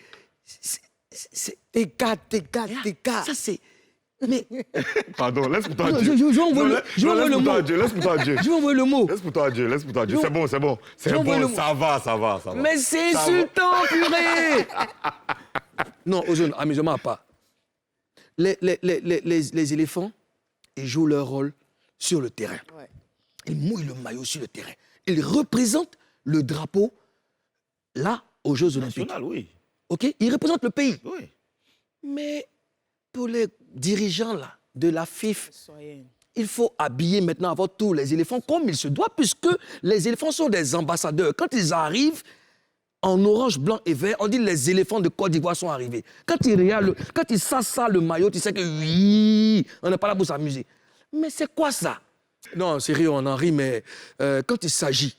Speaker 3: Des gars.
Speaker 1: ça c'est, mais
Speaker 2: Pardon, laisse pour toi
Speaker 1: Non,
Speaker 2: Dieu.
Speaker 1: je vais envoyer
Speaker 2: Non,
Speaker 1: je vais envoyer le mot.
Speaker 2: Laisse pour toi Dieu.
Speaker 1: Je vais envoyer le mot.
Speaker 2: Laisse pour toi Dieu, laisse pour toi Dieu.
Speaker 1: Je-
Speaker 2: C'est bon. C'est
Speaker 1: Je envoie le
Speaker 2: bon,
Speaker 1: mot.
Speaker 2: ça va.
Speaker 1: Mais c'est
Speaker 2: Ça va.
Speaker 1: insultant, purée. Non, Ozone, amusement à part. Les éléphants, ils jouent leur rôle sur le terrain.
Speaker 3: Ouais.
Speaker 1: Ils mouillent le maillot sur le terrain. Ils représentent le drapeau, là, aux Jeux Olympiques.
Speaker 2: National, oui.
Speaker 1: OK? Ils représentent le pays.
Speaker 2: Oui.
Speaker 1: Mais pour les dirigeants, là, de la FIF,
Speaker 3: Soyez.
Speaker 1: il faut habiller maintenant avant tous les éléphants comme il se doit, puisque les éléphants sont des ambassadeurs. Quand ils arrivent en orange, blanc et vert, on dit les éléphants de Côte d'Ivoire sont arrivés. Quand ils s'assent le maillot, tu sais que oui, on n'est pas là pour s'amuser. Mais c'est quoi ça? Non, sérieux, on en rit, mais quand il s'agit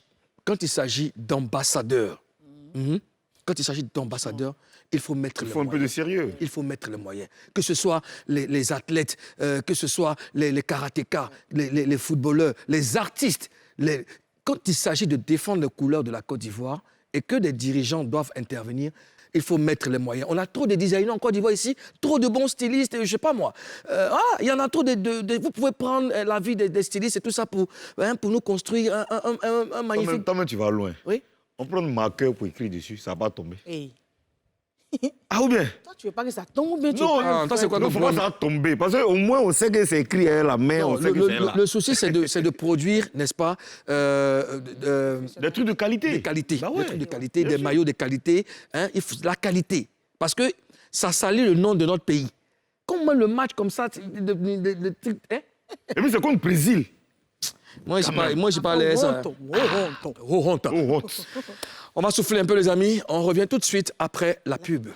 Speaker 1: d'ambassadeurs, il faut mettre
Speaker 2: Il
Speaker 1: le
Speaker 2: faut un peu
Speaker 1: moyen.
Speaker 2: de sérieux.
Speaker 1: Il faut mettre les moyens. Que ce soit les athlètes, que ce soit les karatékas, les footballeurs, les artistes. Quand il s'agit de défendre les couleurs de la Côte d'Ivoire et que des dirigeants doivent intervenir, il faut mettre les moyens. On a trop de designers en Côte d'Ivoire ici, trop de bons stylistes, je ne sais pas moi. Il y en a trop vous pouvez prendre l'avis des stylistes et tout ça pour nous construire un magnifique...
Speaker 2: Toi-même, tu vas loin.
Speaker 1: Oui.
Speaker 2: On prend un marqueur pour écrire dessus, ça va pas tomber.
Speaker 3: Hey.
Speaker 2: Ah ou bien?
Speaker 3: Toi, tu veux pas que ça tombe, mais tu
Speaker 2: Non,
Speaker 3: veux pas
Speaker 1: toi, c'est quoi
Speaker 2: non,
Speaker 1: ton
Speaker 2: faut pas
Speaker 1: problème?
Speaker 2: ça tomber. Parce qu'au moins, on sait que c'est écrit à la main,
Speaker 1: Non,
Speaker 2: on sait que c'est là.
Speaker 1: le souci, c'est de produire, n'est-ce pas,
Speaker 2: Des trucs de qualité.
Speaker 1: des qualités,
Speaker 2: Bah
Speaker 1: des
Speaker 2: ouais.
Speaker 1: trucs de qualité,
Speaker 2: Bien
Speaker 1: des
Speaker 2: sûr.
Speaker 1: maillots de qualité, hein, il faut la qualité. Parce que ça salit le nom de notre pays. Comment le match comme ça, le truc, hein?
Speaker 2: Et puis c'est contre le Brésil.
Speaker 1: Moi, je parlais ça.
Speaker 3: Honte.
Speaker 1: Oh, honte.
Speaker 2: Oh, honte.
Speaker 1: On va souffler un peu, les amis. On revient tout de suite après la pub.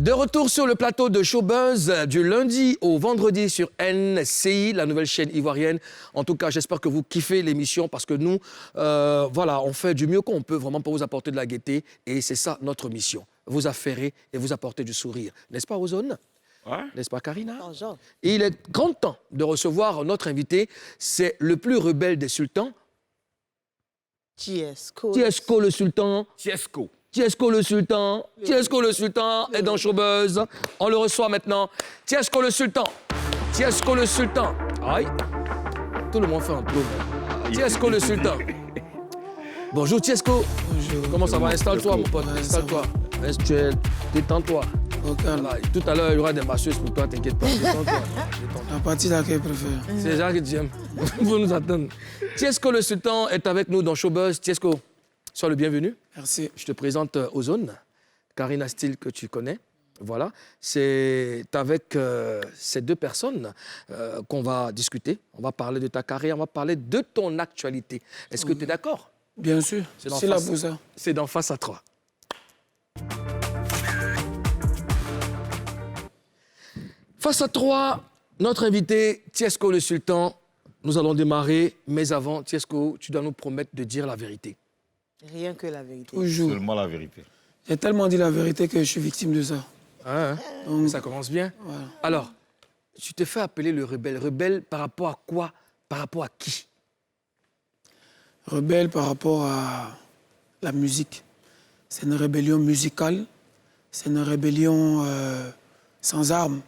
Speaker 1: De retour sur le plateau de Showbuzz du lundi au vendredi sur NCI, la nouvelle chaîne ivoirienne. En tout cas, j'espère que vous kiffez l'émission parce que nous, voilà, on fait du mieux qu'on peut vraiment pour vous apporter de la gaieté. Et c'est ça notre mission, vous affairer et vous apporter du sourire. N'est-ce pas, Ozone?
Speaker 2: Ouais.
Speaker 1: N'est-ce pas, Karina?
Speaker 3: Bonjour.
Speaker 1: Et il est grand temps de recevoir notre invité. C'est le plus rebelle des sultans.
Speaker 3: Tiesco.
Speaker 1: Tiesco le sultan.
Speaker 2: Tiesco.
Speaker 1: Tiesco le sultan. Tiesco le sultan est dans Showbuzz. On le reçoit maintenant. Tiesco le sultan. Tiesco le sultan. Aïe. Tout le monde fait un plomb. Tiesco le sultan. Bonjour Tiesco.
Speaker 7: Bonjour.
Speaker 1: Comment ça va? Installe-toi mon pote.
Speaker 7: Ouais, ça
Speaker 1: Installe-toi. Détends-toi.
Speaker 7: Au calme.
Speaker 1: Voilà. Tout à l'heure, il y aura des masseuses pour toi, t'inquiète pas. Détends-toi.
Speaker 7: La partie laquelle je préfère.
Speaker 1: C'est ça que tu aimes. Vous nous attendre. Tiesco le sultan est avec nous dans Showbuzz. Tiesco, sois le bienvenu.
Speaker 7: Merci.
Speaker 1: Je te présente Ozone, Karina Steele que tu connais. Voilà, c'est avec ces deux personnes qu'on va discuter. On va parler de ta carrière, on va parler de ton actualité. Est-ce que tu es d'accord?
Speaker 7: Bien sûr.
Speaker 1: C'est d'en
Speaker 7: C'est là
Speaker 1: face.
Speaker 7: pour ça.
Speaker 1: C'est d'en face à toi. Face à toi, notre invité, Tiesco le sultan. Nous allons démarrer, mais avant, Tiesco, tu dois nous promettre de dire la vérité.
Speaker 3: Rien que la vérité.
Speaker 7: Toujours.
Speaker 2: Seulement la vérité.
Speaker 7: J'ai tellement dit la vérité que je suis victime de ça.
Speaker 1: Hein?
Speaker 7: Donc,
Speaker 1: Ça commence bien.
Speaker 7: voilà.
Speaker 1: Alors, tu te fais appeler le rebelle. Rebelle par rapport à quoi? Par rapport à qui?
Speaker 7: Rebelle par rapport à la musique. C'est une rébellion musicale. C'est une rébellion sans armes.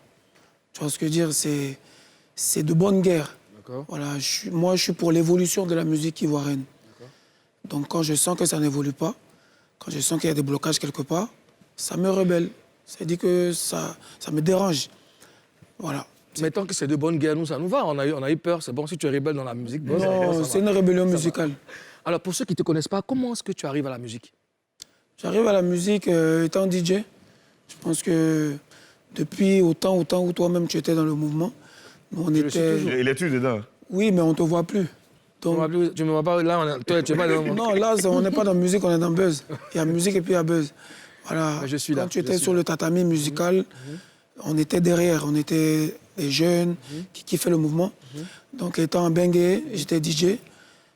Speaker 7: Tu vois ce que je veux dire? C'est de bonne guerre.
Speaker 1: D'accord.
Speaker 7: Voilà, moi, je suis pour l'évolution de la musique ivoirienne. Donc, quand je sens que ça n'évolue pas, quand je sens qu'il y a des blocages quelque part, ça me rebelle. C'est-à-dire que ça me dérange. Voilà.
Speaker 1: Mais tant que c'est de bonne guerre, nous, ça nous va. On a eu peur. C'est bon, si tu es rebelle dans la musique, bon, ça
Speaker 7: Non,
Speaker 1: va.
Speaker 7: c'est une rébellion musicale.
Speaker 1: Alors, pour ceux qui ne te connaissent pas, comment est-ce que tu arrives à la musique?
Speaker 7: J'arrive à la musique étant DJ. Je pense que depuis autant où toi-même tu étais dans le mouvement, nous, on
Speaker 1: Je le suis
Speaker 7: était...
Speaker 1: toujours.
Speaker 2: Il est tout dedans.
Speaker 7: Oui, mais on ne te voit plus. Donc,
Speaker 1: Tu ne me vois pas là, toi, tu es pas dans...
Speaker 7: non, là, on n'est pas dans musique, on est dans buzz. Il y a musique et puis il y a buzz. Voilà.
Speaker 1: Mais je suis là,
Speaker 7: Quand tu
Speaker 1: je
Speaker 7: étais
Speaker 1: suis
Speaker 7: sur le tatami musical, on était derrière. On était des jeunes qui kiffaient le mouvement. Donc, étant bengue, j'étais DJ.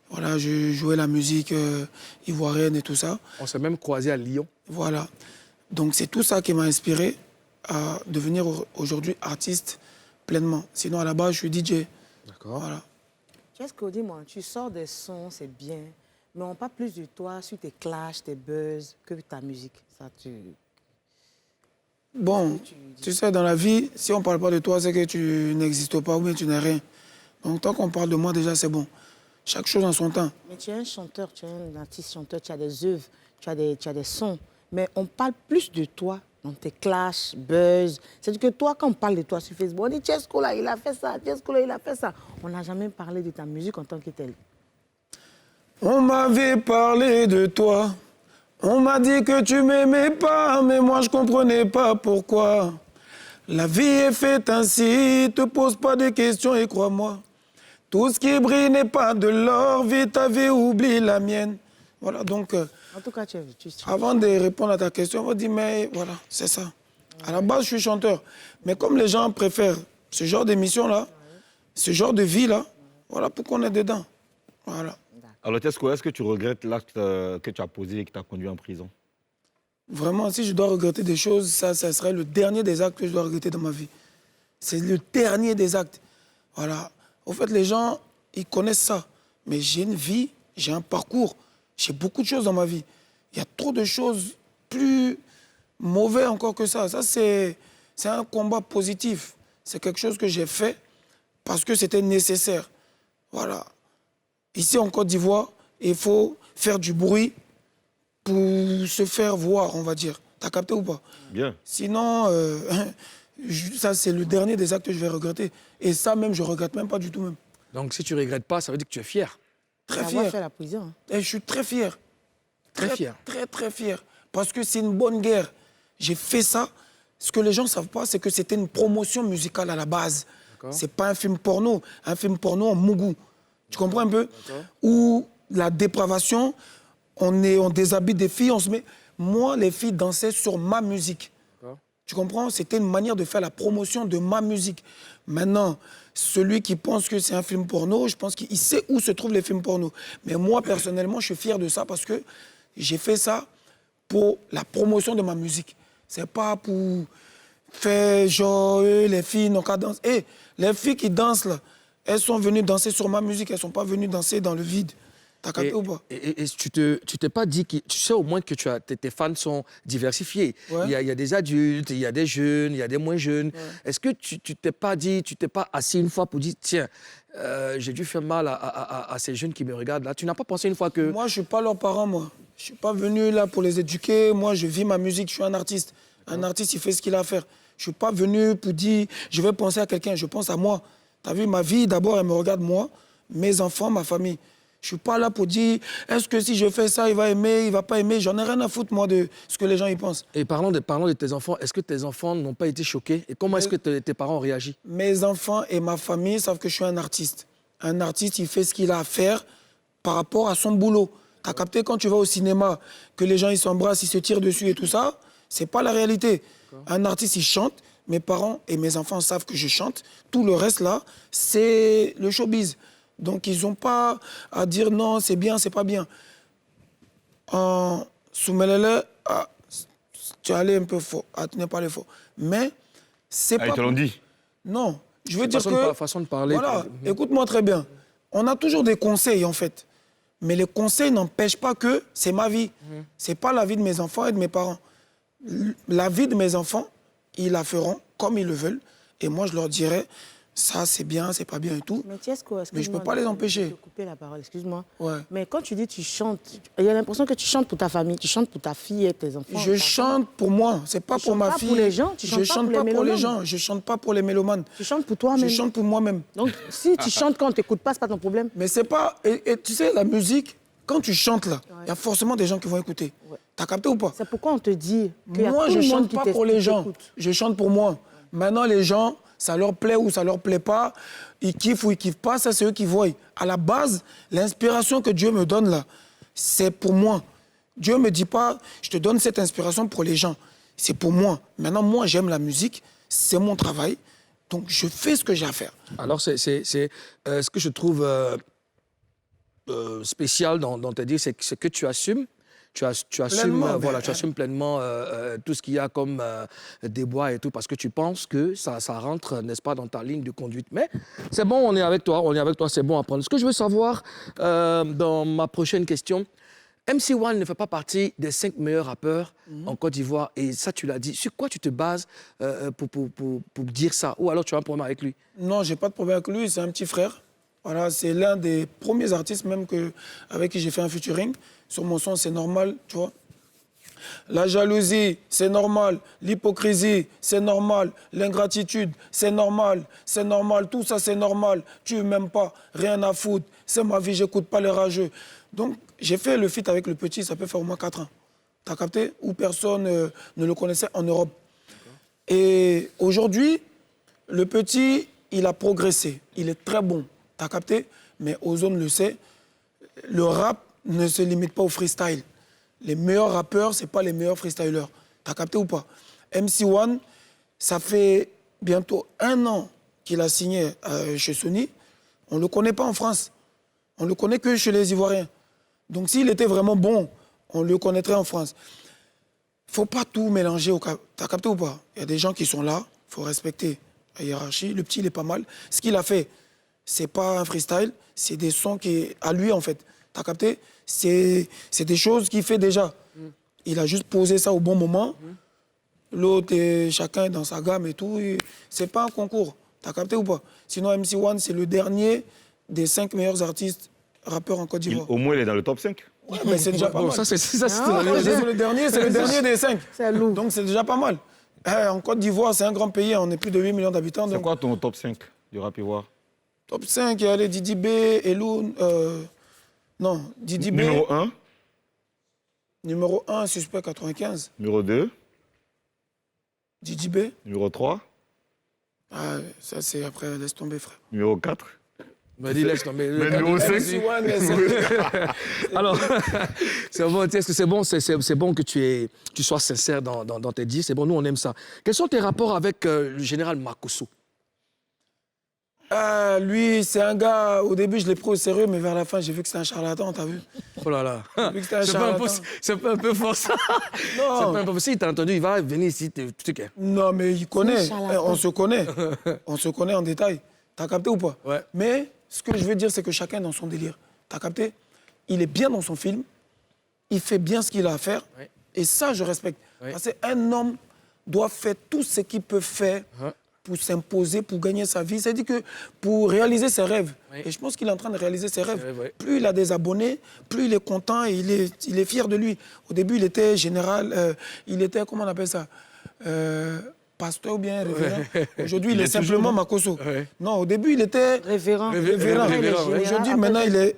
Speaker 7: Voilà, je jouais la musique ivoirienne et tout ça.
Speaker 1: On s'est même croisés à Lyon.
Speaker 7: Voilà. Donc, c'est tout ça qui m'a inspiré à devenir aujourd'hui artiste pleinement. Sinon, à la base, je suis DJ.
Speaker 1: D'accord.
Speaker 7: Voilà.
Speaker 3: Tiesco, dis-moi, tu sors des sons, c'est bien, mais on parle plus de toi sur tes clashs, tes buzz, que ta musique. Ça,
Speaker 7: Bon, tu sais, dans la vie, si on ne parle pas de toi, c'est que tu n'existes pas ou bien tu n'es rien. Donc, tant qu'on parle de moi, déjà, c'est bon. Chaque chose en son temps.
Speaker 3: Mais tu es un chanteur, tu es un artiste chanteur, tu as des œuvres, tu as des sons. Mais on parle plus de toi dans tes clashs, buzz. C'est-à-dire que toi, quand on parle de toi sur Facebook, on dit Tiesco là, il a fait ça, Tiesco là, il a fait ça. On n'a jamais parlé de ta musique en tant que telle.
Speaker 7: On m'avait parlé de toi. On m'a dit que tu m'aimais pas, mais moi, je comprenais pas pourquoi. La vie est faite ainsi, te pose pas de questions et crois-moi. Tout ce qui brille n'est pas de l'or, vite avait oublié la mienne. Voilà, donc...
Speaker 3: En tout cas, tu
Speaker 7: Avant de répondre à ta question, on va dire, mais voilà, c'est ça. À la base, je suis chanteur. Mais comme les gens préfèrent ce genre d'émission-là, ce genre de vie-là, voilà pourquoi on est dedans. Voilà.
Speaker 2: Alors, Tiesco, est-ce que tu regrettes l'acte que tu as posé et qui t'a conduit en prison?
Speaker 7: Vraiment, si je dois regretter des choses, ça serait le dernier des actes que je dois regretter dans ma vie. C'est le dernier des actes. Voilà. Au fait, les gens, ils connaissent ça. Mais j'ai une vie, j'ai un parcours, j'ai beaucoup de choses dans ma vie. Il y a trop de choses plus mauvaises encore que ça. Ça, c'est un combat positif. C'est quelque chose que j'ai fait parce que c'était nécessaire. Voilà. Ici, en Côte d'Ivoire, il faut faire du bruit pour se faire voir, on va dire. T'as capté ou pas?
Speaker 2: Bien.
Speaker 7: Sinon, ça, c'est le dernier des actes que je vais regretter. Et ça, même, je ne regrette même pas du tout. Même.
Speaker 1: Donc, si tu ne regrettes pas, ça veut dire que tu es fier.
Speaker 7: Très
Speaker 3: avoir
Speaker 7: fier.
Speaker 3: fait la prison. Hein.
Speaker 7: Et je suis très fier.
Speaker 1: Très fier.
Speaker 7: Très, très fier. Parce que c'est une bonne guerre. J'ai fait ça. Ce que les gens ne savent pas, c'est que c'était une promotion musicale à la base. C'est pas un film porno. Un film porno en mougou. Tu comprends un peu? Où la dépravation, on déshabille des filles, on se met... Moi, les filles dansaient sur ma musique. Tu comprends? C'était une manière de faire la promotion de ma musique. Maintenant, celui qui pense que c'est un film porno, je pense qu'il sait où se trouvent les films porno. Mais moi, personnellement, je suis fier de ça parce que j'ai fait ça pour la promotion de ma musique. C'est pas pour faire genre, les filles n'ont qu'à danser. Les filles qui dansent là, elles sont venues danser sur ma musique, elles ne sont pas venues danser dans le vide. T'as capté ou pas?
Speaker 1: Et tu t'es pas dit que tu sais au moins que tes fans sont diversifiés.
Speaker 7: Ouais.
Speaker 1: Il y a des adultes, il y a des jeunes, il y a des moins jeunes.
Speaker 7: Ouais.
Speaker 1: Est-ce que tu t'es pas dit, tu t'es pas assis une fois pour dire tiens, j'ai dû faire mal à ces jeunes qui me regardent là. Tu n'as pas pensé une fois que
Speaker 7: Moi, je ne suis pas leurs parents, moi. Je ne suis pas venu là pour les éduquer. Moi, je vis ma musique, je suis un artiste. Un artiste, il fait ce qu'il a à faire. Je ne suis pas venu pour dire je vais penser à quelqu'un, je pense à moi. Tu as vu, ma vie, d'abord, elle me regarde moi, mes enfants, ma famille. Je ne suis pas là pour dire est-ce que si je fais ça, il va aimer, il ne va pas aimer. J'en ai rien à foutre, moi, de ce que les gens y pensent.
Speaker 1: Et parlons de tes enfants, est-ce que tes enfants n'ont pas été choqués? Et comment est-ce que tes parents ont réagi?
Speaker 7: Mes enfants et ma famille savent que je suis un artiste. Un artiste, il fait ce qu'il a à faire par rapport à son boulot. Tu as capté quand tu vas au cinéma, que les gens ils s'embrassent, ils se tirent dessus et tout ça, c'est pas la réalité. Un artiste, il chante. Mes parents et mes enfants savent que je chante. Tout le reste, là, c'est le showbiz. Donc, ils n'ont pas à dire non, c'est bien, c'est pas bien. En Soumelele, tu es allé un peu faux. Tu n'es pas allé faux. Mais, c'est pas...
Speaker 2: Ils te l'ont dit?
Speaker 7: Non. Je veux dire que...
Speaker 1: Façon de parler.
Speaker 7: Voilà, écoute-moi très bien. On a toujours des conseils, en fait. Mais les conseils n'empêchent pas que c'est ma vie. C'est pas la vie de mes enfants et de mes parents. La vie de mes enfants, ils la feront comme ils le veulent. Et moi, je leur dirai, ça, c'est bien, c'est pas bien et tout.
Speaker 3: Mais Tiesco,
Speaker 7: Mais je peux pas les empêcher.
Speaker 3: Je vais couper la parole, excuse-moi.
Speaker 7: Ouais.
Speaker 3: Mais quand tu dis tu chantes, il y a l'impression que tu chantes pour ta famille, tu chantes pour ta fille et tes enfants.
Speaker 7: Je chante pour moi, c'est pas
Speaker 3: Tu
Speaker 7: pour ma
Speaker 3: chantes pas
Speaker 7: fille.
Speaker 3: pour les gens, tu
Speaker 7: je
Speaker 3: chantes pas
Speaker 7: chante
Speaker 3: pour
Speaker 7: pas
Speaker 3: les
Speaker 7: pour les
Speaker 3: mélomanes.
Speaker 7: gens, je chante pas pour les mélomanes.
Speaker 3: Tu chantes pour
Speaker 7: Je
Speaker 3: toi-même.
Speaker 7: chante pour moi-même.
Speaker 3: Donc, si tu chantes quand on t'écoute pas, c'est pas ton problème.
Speaker 7: Mais c'est pas... Et tu sais, la musique, quand tu chantes là, il y a forcément des gens qui vont écouter.
Speaker 3: Ouais.
Speaker 7: T'as capté ou pas?
Speaker 3: C'est pourquoi on te dit qu'il y a
Speaker 7: Moi,
Speaker 3: tout
Speaker 7: je
Speaker 3: le monde
Speaker 7: chante
Speaker 3: qui
Speaker 7: pas pour les gens.
Speaker 3: t'écoute.
Speaker 7: Je chante pour moi. Maintenant, les gens, ça leur plaît ou ça leur plaît pas. Ils kiffent ou ils kiffent pas, ça c'est eux qui voient. À la base, l'inspiration que Dieu me donne là, c'est pour moi. Dieu me dit pas, je te donne cette inspiration pour les gens. C'est pour moi. Maintenant, moi, j'aime la musique, c'est mon travail. Donc, je fais ce que j'ai à faire.
Speaker 1: Alors, c'est ce que je trouve spécial dans tes dires, c'est que tu assumes. Tu assumes,
Speaker 7: Pleinement,
Speaker 1: voilà, tu assumes pleinement tout ce qu'il y a comme débois et tout, parce que tu penses que ça rentre, n'est-ce pas, dans ta ligne de conduite. Mais c'est bon, on est avec toi, c'est bon à prendre. Ce que je veux savoir dans ma prochaine question, MC1 ne fait pas partie des 5 meilleurs rappeurs en Côte d'Ivoire, et ça, tu l'as dit. Sur quoi tu te bases pour dire ça? Ou alors tu as un problème avec lui?
Speaker 7: Non, j'ai pas de problème avec lui, c'est un petit frère. Voilà, c'est l'un des premiers artistes même avec qui j'ai fait un featuring. Sur mon son, c'est normal, tu vois. La jalousie, c'est normal. L'hypocrisie, c'est normal. L'ingratitude, c'est normal. C'est normal, tout ça, c'est normal. Tu m'aimes pas, rien à foutre. C'est ma vie, j'écoute pas les rageux. Donc, j'ai fait le feat avec le petit, ça peut faire au moins 4 ans. T'as capté? Où personne ne le connaissait en Europe. Et aujourd'hui, le petit, il a progressé. Il est très bon. T'as capté? Mais Ozone le sait, le rap ne se limite pas au freestyle. Les meilleurs rappeurs, ce n'est pas les meilleurs freestylers. T'as capté ou pas? MC1, ça fait bientôt 1 an qu'il a signé chez Sony. On ne le connaît pas en France. On ne le connaît que chez les Ivoiriens. Donc s'il était vraiment bon, on le connaîtrait en France. Il ne faut pas tout mélanger. T'as capté ou pas? Il y a des gens qui sont là, il faut respecter la hiérarchie. Le petit, il est pas mal. Ce qu'il a fait, c'est pas un freestyle, c'est des sons qui à lui en fait. T'as capté? C'est des choses qu'il fait déjà. Il a juste posé ça au bon moment. L'autre, chacun est dans sa gamme et tout. C'est pas un concours. T'as capté ou pas? Sinon, MC1, c'est le dernier des 5 meilleurs artistes rappeurs en Côte d'Ivoire.
Speaker 2: Au moins, il est dans le top 5.
Speaker 7: Ouais, mais c'est déjà pas mal.
Speaker 1: Ça, c'est
Speaker 7: C'est le dernier des 5.
Speaker 3: C'est lourd.
Speaker 7: Donc c'est déjà pas mal. En Côte d'Ivoire, c'est un grand pays, on est plus de 8 millions d'habitants.
Speaker 2: C'est
Speaker 7: Donc...
Speaker 2: quoi ton top 5 du rap ivoire?
Speaker 7: Top 5, il y a les Didi B, Eloun. Non, Didi B.
Speaker 2: Numéro 1,
Speaker 7: Numéro 1, Suspect 95.
Speaker 2: numéro 2,
Speaker 7: Didi B.
Speaker 2: numéro 3,
Speaker 7: Ah, ça c'est après, laisse tomber frère.
Speaker 2: numéro 4.
Speaker 1: Mais dis laisse tomber.
Speaker 2: Mais numéro
Speaker 1: Merci.
Speaker 2: 5.
Speaker 1: Alors, c'est bon, est-ce que c'est bon, c'est bon que tu sois sincère dans tes dires, c'est bon, nous on aime ça. Quels sont tes rapports avec le général Makosso?
Speaker 7: Lui, c'est un gars, au début, je l'ai pris au sérieux, mais vers la fin, j'ai vu que c'était un charlatan, t'as vu?
Speaker 1: Oh là là.
Speaker 7: J'ai vu que c'était un
Speaker 1: C'est pas un peu-
Speaker 7: charlatan.
Speaker 1: c'est pas un peu fort ça.
Speaker 7: Non.
Speaker 1: C'est pas un peu. Si t'as entendu, il va venir ici, tu sais que.
Speaker 7: Non, mais il connaît.
Speaker 3: charlatan.
Speaker 7: On se connaît. On se connaît en détail. T'as capté ou pas?
Speaker 1: Ouais.
Speaker 7: Mais ce que je veux dire, c'est que chacun est dans son délire. T'as capté? Il est bien dans son film. Il fait bien ce qu'il a à faire.
Speaker 1: Ouais.
Speaker 7: Et ça, je respecte.
Speaker 1: Ouais.
Speaker 7: Parce qu'un homme doit faire tout ce qu'il peut faire
Speaker 1: Ouais.
Speaker 7: pour s'imposer, pour gagner sa vie. C'est-à-dire que pour réaliser ses rêves.
Speaker 1: Ouais.
Speaker 7: Et je pense qu'il est en train de réaliser ses rêves.
Speaker 1: rêves, ouais.
Speaker 7: Plus il a des abonnés, plus il est content et il est fier de lui. Au début, il était général, il était, comment on appelle ça pasteur ou bien révérend. Aujourd'hui, il est simplement Makosso.
Speaker 1: Ouais.
Speaker 7: Non, au début, il était
Speaker 3: Révérend.
Speaker 7: révérend.
Speaker 1: Révérend, ouais.
Speaker 7: Aujourd'hui, maintenant, il est...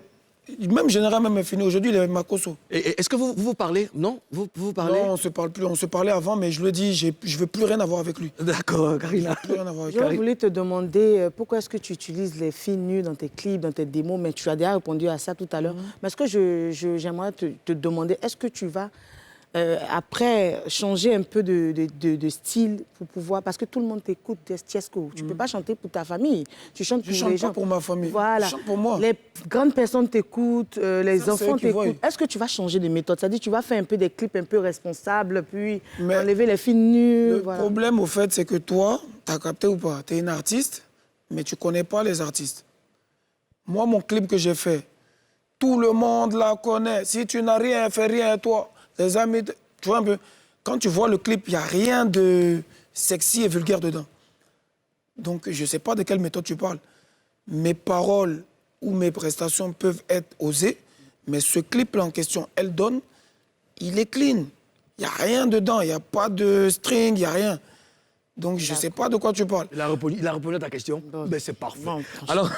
Speaker 7: Même général, même est fini. Aujourd'hui, il est Makosso.
Speaker 1: Et est-ce que vous parlez? Non, vous parlez?
Speaker 7: Non, on se parle plus. On se parlait avant, mais je le dis, je veux plus rien avoir avec lui.
Speaker 1: D'accord, Karina.
Speaker 7: Plus rien avoir avec
Speaker 3: Je
Speaker 7: lui.
Speaker 3: voulais te demander pourquoi est-ce que tu utilises les filles nues dans tes clips, dans tes démos, mais tu as déjà répondu à ça tout à l'heure. Mais est-ce que j'aimerais te demander, est-ce que tu vas après changer un peu de style pour pouvoir... Parce que tout le monde t'écoute, Tiesco. Tu ne peux pas chanter pour ta famille. Tu chantes
Speaker 7: Je
Speaker 3: pour
Speaker 7: chante
Speaker 3: les
Speaker 7: pas
Speaker 3: gens.
Speaker 7: pour ma famille.
Speaker 3: Voilà.
Speaker 7: Je chante pour moi.
Speaker 3: Les grandes personnes t'écoutent, les
Speaker 7: Ça, c'est
Speaker 3: enfants
Speaker 7: eux qui voient.
Speaker 3: t'écoutent. Est-ce que tu vas changer de méthode? C'est-à-dire tu vas faire un peu des clips un peu responsables, puis
Speaker 7: Mais
Speaker 3: enlever les filles nues.
Speaker 7: Le
Speaker 3: voilà.
Speaker 7: problème, au fait, c'est que toi, t'as capté ou pas? T'es une artiste, mais tu connais pas les artistes. Moi, mon clip que j'ai fait, tout le monde la connaît. Si tu n'as rien, fais rien, toi. Les amis, tu vois un peu, quand tu vois le clip, il n'y a rien de sexy et vulgaire dedans. Donc, je ne sais pas de quelle méthode tu parles. Mes paroles ou mes prestations peuvent être osées, mais ce clip-là en question, elle donne, il est clean. Il n'y a rien dedans, il n'y a pas de string, il n'y a rien. Donc, je ne sais pas de quoi tu parles.
Speaker 1: Il a répondu à ta question. Ben, c'est parfait.
Speaker 3: Bon, franchement.
Speaker 1: Alors,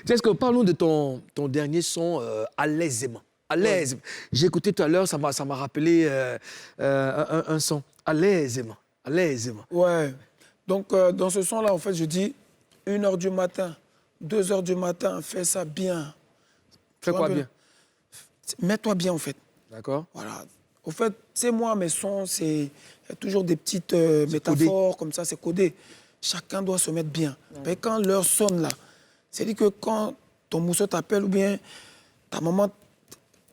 Speaker 1: est-ce que parlons de ton dernier son, À l'aisement. À l'aise. J'ai écouté tout à l'heure, ça m'a rappelé un son. À l'aisement. À l'aisement.
Speaker 7: Ouais. Donc, dans ce son-là, en fait, je dis 1h du matin, 2h du matin, fais ça bien.
Speaker 1: Fais
Speaker 7: Tu vois
Speaker 1: quoi
Speaker 7: un peu?
Speaker 1: bien?
Speaker 7: Mets-toi bien, en fait.
Speaker 1: D'accord.
Speaker 7: Voilà. Au fait, c'est moi, mes sons, il y a toujours des petites métaphores comme ça, c'est codé. Chacun doit se mettre bien. Mais quand l'heure sonne là, c'est-à-dire que quand ton mousseau t'appelle ou bien ta maman,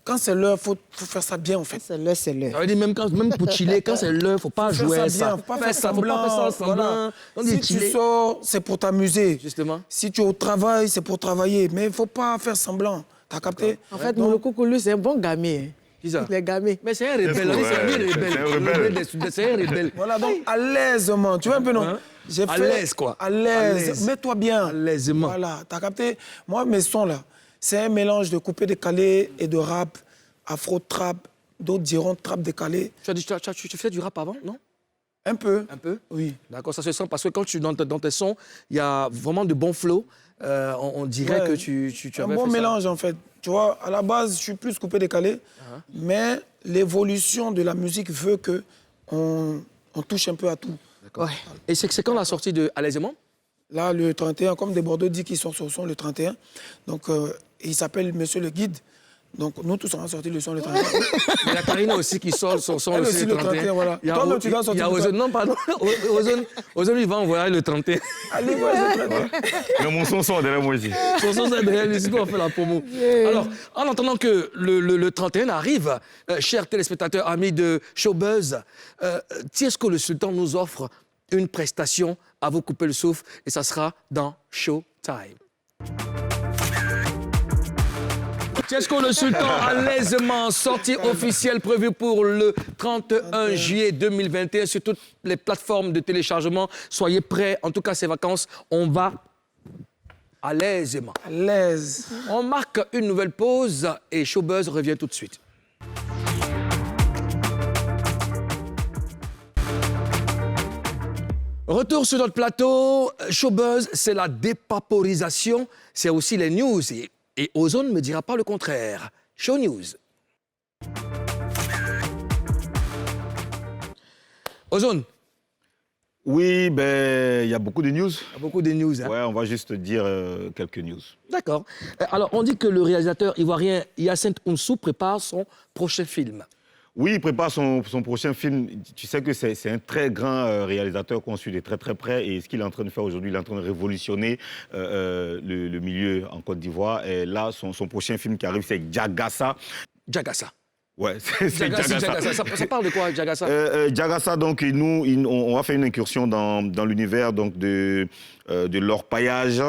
Speaker 7: quand c'est l'heure, il faut faire ça bien en fait.
Speaker 3: C'est l'heure, c'est l'heure.
Speaker 1: Ça veut dire même pour chiller, quand c'est l'heure, il ne faut pas
Speaker 7: Faire
Speaker 1: jouer
Speaker 7: ça
Speaker 1: ça.
Speaker 7: bien, faut pas faire
Speaker 1: ça, faut
Speaker 7: semblant.
Speaker 1: pas faire ça semblant.
Speaker 7: Voilà.
Speaker 1: On dit
Speaker 7: Si tu
Speaker 1: chiller.
Speaker 7: sors, c'est pour t'amuser.
Speaker 1: Justement.
Speaker 7: Si tu es au travail, c'est pour travailler. Mais il ne faut pas faire semblant. T'as capté?
Speaker 3: En fait, mon coucou, lui, c'est un bon gamin.
Speaker 1: Qui ça?
Speaker 3: Il est gamin.
Speaker 1: Mais c'est un rebelle,
Speaker 2: Ouais,
Speaker 1: c'est un rebelle.
Speaker 2: c'est un rebelle.
Speaker 1: C'est un rebelle.
Speaker 7: Voilà, donc à l'aisement. Tu vois un peu, non?
Speaker 1: Hein?
Speaker 7: J'ai
Speaker 1: À
Speaker 7: fait-
Speaker 1: l'aise, quoi.
Speaker 7: À
Speaker 1: À
Speaker 7: l'aise.
Speaker 1: l'aise.
Speaker 7: Mets-toi bien.
Speaker 1: À l'aisement.
Speaker 7: Voilà, t'as capté? Moi, mes sons, là, c'est un mélange de coupé décalé et de rap, afro-trap, d'autres diront trap décalé.
Speaker 1: Tu faisais du rap avant, non?
Speaker 7: Un peu.
Speaker 1: Un peu?
Speaker 7: Oui.
Speaker 1: D'accord, ça se sent parce que quand dans tes sons, il y a vraiment de bons flows. On dirait
Speaker 7: Ouais.
Speaker 1: que tu
Speaker 7: Un
Speaker 1: avais
Speaker 7: bon
Speaker 1: fait ça.
Speaker 7: mélange, en fait. Tu vois, à la base, je suis plus coupé décalé, mais l'évolution de la musique veut que on touche un peu à tout.
Speaker 1: D'accord. Et c'est quand la sortie de À l'aisement?
Speaker 7: Là, le 31, comme des Bordeaux dit qu'il sort son son le 31. Donc, il s'appelle Monsieur le Guide. Donc, nous tous, on a sorti le son le 31.
Speaker 1: Il y a Karina aussi qui sort son son
Speaker 7: Elle
Speaker 1: aussi
Speaker 7: aussi
Speaker 1: le
Speaker 7: le
Speaker 1: 31.
Speaker 7: 31, voilà.
Speaker 1: Il y a
Speaker 7: Toi-même, tu dois
Speaker 1: il y a
Speaker 7: sortir le
Speaker 1: Ozone, non, pardon. Ozone, il va envoyer le 31.
Speaker 7: Allez, ouais, le 31.
Speaker 2: Mais mon son sort derrière moi aussi.
Speaker 1: Son son, c'est derrière lui, c'est toi, on fait la promo. Alors, en attendant que le 31 arrive, chers téléspectateurs, amis de Showbuzz, Tiesco le Sultan nous offre une prestation à vous couper le souffle et ça sera dans Showtime. Tiesco le Sultan à l'aisement, sortie officielle prévue pour le 31 juillet 2021 sur toutes les plateformes de téléchargement. Soyez prêts, en tout cas ces vacances, on va à l'aisement.
Speaker 7: À l'aise.
Speaker 1: On marque une nouvelle pause et Showbuzz revient tout de suite. Retour sur notre plateau. Showbuzz, c'est la dépaporisation, c'est aussi les news. Et Ozone ne me dira pas le contraire. Show News. Ozone,
Speaker 2: Oui, ben, il y a beaucoup de news.
Speaker 1: Il y a beaucoup de news. Hein.
Speaker 2: Ouais, on va juste dire quelques news.
Speaker 1: D'accord. Alors, on dit que le réalisateur ivoirien Hyacinthe Ounsou prépare son prochain film.
Speaker 2: Oui, il prépare son prochain film. Tu sais que c'est un très grand réalisateur qu'on suit de très très près. Et ce qu'il est en train de faire aujourd'hui, il est en train de révolutionner le milieu en Côte d'Ivoire. Et là, son prochain film qui arrive, c'est Djagassa.
Speaker 1: Djagassa.
Speaker 2: Ouais, c'est
Speaker 1: Djagassa. Ça parle de quoi, Djagassa?
Speaker 2: Djagassa, donc, on va faire une incursion dans l'univers donc de l'orpaillage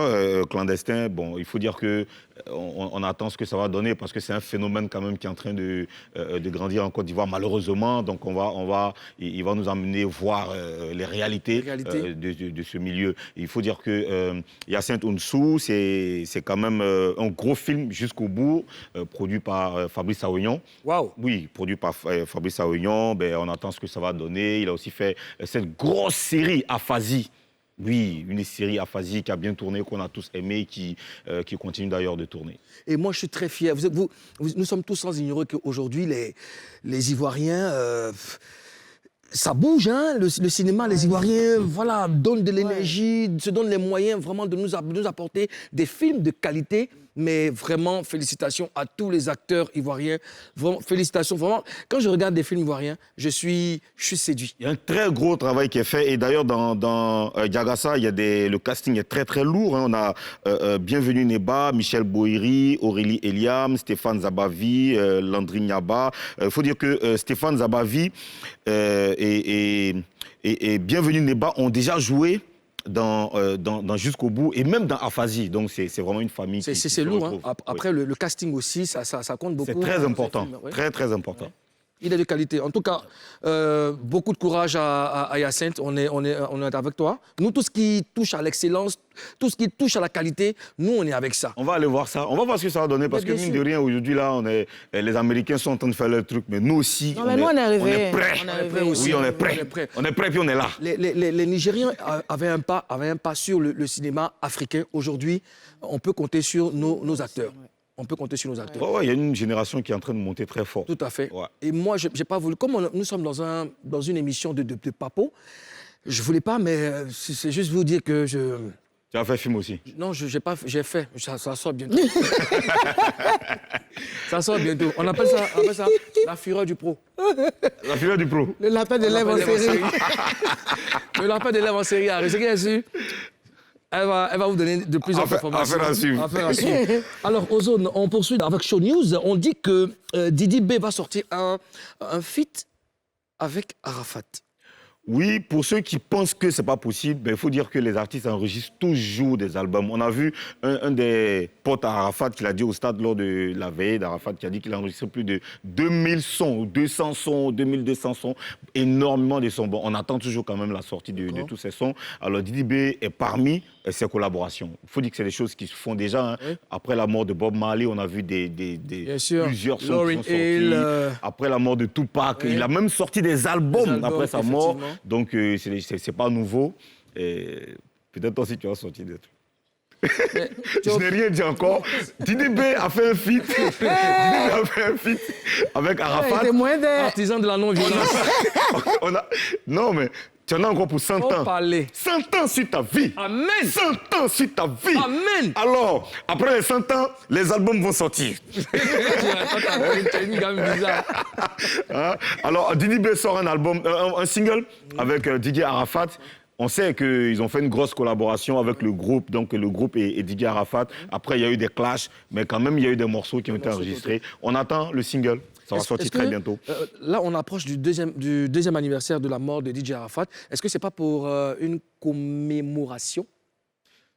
Speaker 2: clandestin. Bon, il faut dire que on attend ce que ça va donner parce que c'est un phénomène quand même qui est en train de grandir en Côte d'Ivoire, malheureusement. Donc, il va nous amener voir les réalités de ce milieu. Et il faut dire que Hyacinthe Ounsou, c'est quand même un gros film jusqu'au bout, produit par Fabrice Aouignon.
Speaker 1: Waouh!
Speaker 2: Oui, produit par Fabrice Aouignon. Ben, on attend ce que ça va donner. Il a aussi fait cette grosse série Aphasie. Oui, une série Aphasie qui a bien tourné, qu'on a tous aimé, qui continue d'ailleurs de tourner.
Speaker 1: Et moi, je suis très fier. Nous sommes tous sans ignorer qu'aujourd'hui, les Ivoiriens, ça bouge, hein, le cinéma. Les Ivoiriens, voilà, donnent de l'énergie, se donnent les moyens vraiment de nous apporter des films de qualité. Mais vraiment, félicitations à tous les acteurs ivoiriens. Vraiment, félicitations. Vraiment, quand je regarde des films ivoiriens, je suis séduit.
Speaker 2: Il y a un très gros travail qui est fait. Et d'ailleurs, dans Djagassa, le casting est très, très lourd. Hein. On a Bienvenue Neba, Michel Boiri, Aurélie Eliam, Stéphane Zabavi, Landry Niaba. Il faut dire que Stéphane Zabavi et Bienvenue Neba ont déjà joué dans Jusqu'au bout et même dans Aphasie. Donc, c'est vraiment une famille qui
Speaker 1: c'est lourd. Hein. Après,
Speaker 2: oui.
Speaker 1: le casting aussi, ça compte beaucoup.
Speaker 2: C'est très important.
Speaker 1: Film, ouais.
Speaker 2: Très, très important.
Speaker 1: Ouais. Il est de qualité. En tout cas, beaucoup de courage à Hyacinthe. On est avec toi. Nous, tout ce qui touche à l'excellence, tout ce qui touche à la qualité, nous, on est avec ça.
Speaker 2: On va aller voir ça. On va voir ce que ça va donner. Parce que, mine de rien, aujourd'hui, là, les Américains sont en train de faire leur truc. Mais nous aussi,
Speaker 3: non, mais nous, on est
Speaker 2: prêts.
Speaker 3: aussi.
Speaker 2: Oui, on est prêts. On est prêts, puis on est là.
Speaker 1: Les Nigériens avaient un pas sur le cinéma africain. Aujourd'hui, on peut compter sur nos acteurs. On peut compter sur nos acteurs.
Speaker 2: Ouais, il y a une génération qui est en train de monter très fort.
Speaker 1: Tout à fait.
Speaker 2: Ouais.
Speaker 1: Et moi, j'ai pas voulu... Comme nous sommes dans une émission de papo, je voulais pas, mais c'est juste vous dire que je...
Speaker 2: Tu as fait film aussi?
Speaker 1: Non, j'ai pas... J'ai fait. Ça sort bientôt. Ça sort bientôt. On appelle ça la fureur du pro.
Speaker 2: La fureur du pro.
Speaker 3: Le lapin de lèvres en série.
Speaker 1: Le lapin de lèvres en série. C'est qui est su? Elle va vous donner de plus en plus d'informations.
Speaker 2: Affaire à
Speaker 1: suivre. Alors, Ozone, on poursuit avec Show News. On dit que Didi B va sortir un feat avec Arafat.
Speaker 2: Oui, pour ceux qui pensent que c'est pas possible, ben, il faut dire que les artistes enregistrent toujours des albums. On a vu un des potes à Arafat qui l'a dit au stade lors de la veille d'Arafat, qui a dit qu'il a enregistré plus de 2000 sons, 200 sons, 2200 sons, énormément de sons. Bon, on attend toujours quand même la sortie de tous ces sons. Alors Didi B est parmi ces collaborations. Il faut dire que c'est des choses qui se font déjà. Hein. Oui. Après la mort de Bob Marley, on a vu plusieurs sons
Speaker 1: Lauryn
Speaker 2: qui sont sortis. Après la mort de Tupac, il a même sorti des albums après sa mort. Donc, c'est pas nouveau. Peut-être toi aussi, tu as sorti des trucs. Je n'ai rien dit encore. Didi B a fait un feat. Didi B a fait un feat avec Arafat.
Speaker 1: Artisan de la non-violence.
Speaker 2: Non, mais tu en as encore pour 100 ans.
Speaker 1: Parler.
Speaker 2: 100 ans sur ta vie.
Speaker 1: Amen.
Speaker 2: 100 ans sur ta vie.
Speaker 1: Amen.
Speaker 2: Alors, après les 100 ans, les albums vont sortir.
Speaker 1: C'est une gamme bizarre.
Speaker 2: Hein? Alors, Didi B sort un album, un single avec Didier Arafat. On sait qu'ils ont fait une grosse collaboration avec le groupe, donc le groupe et Didier Arafat. Après, il y a eu des clashs, mais quand même, il y a eu des morceaux qui ont été enregistrés. On attend le single. Ça va sortir très bientôt.
Speaker 1: Là, on approche du deuxième anniversaire de la mort de Didier Arafat. Est-ce que ce n'est pas pour une commémoration?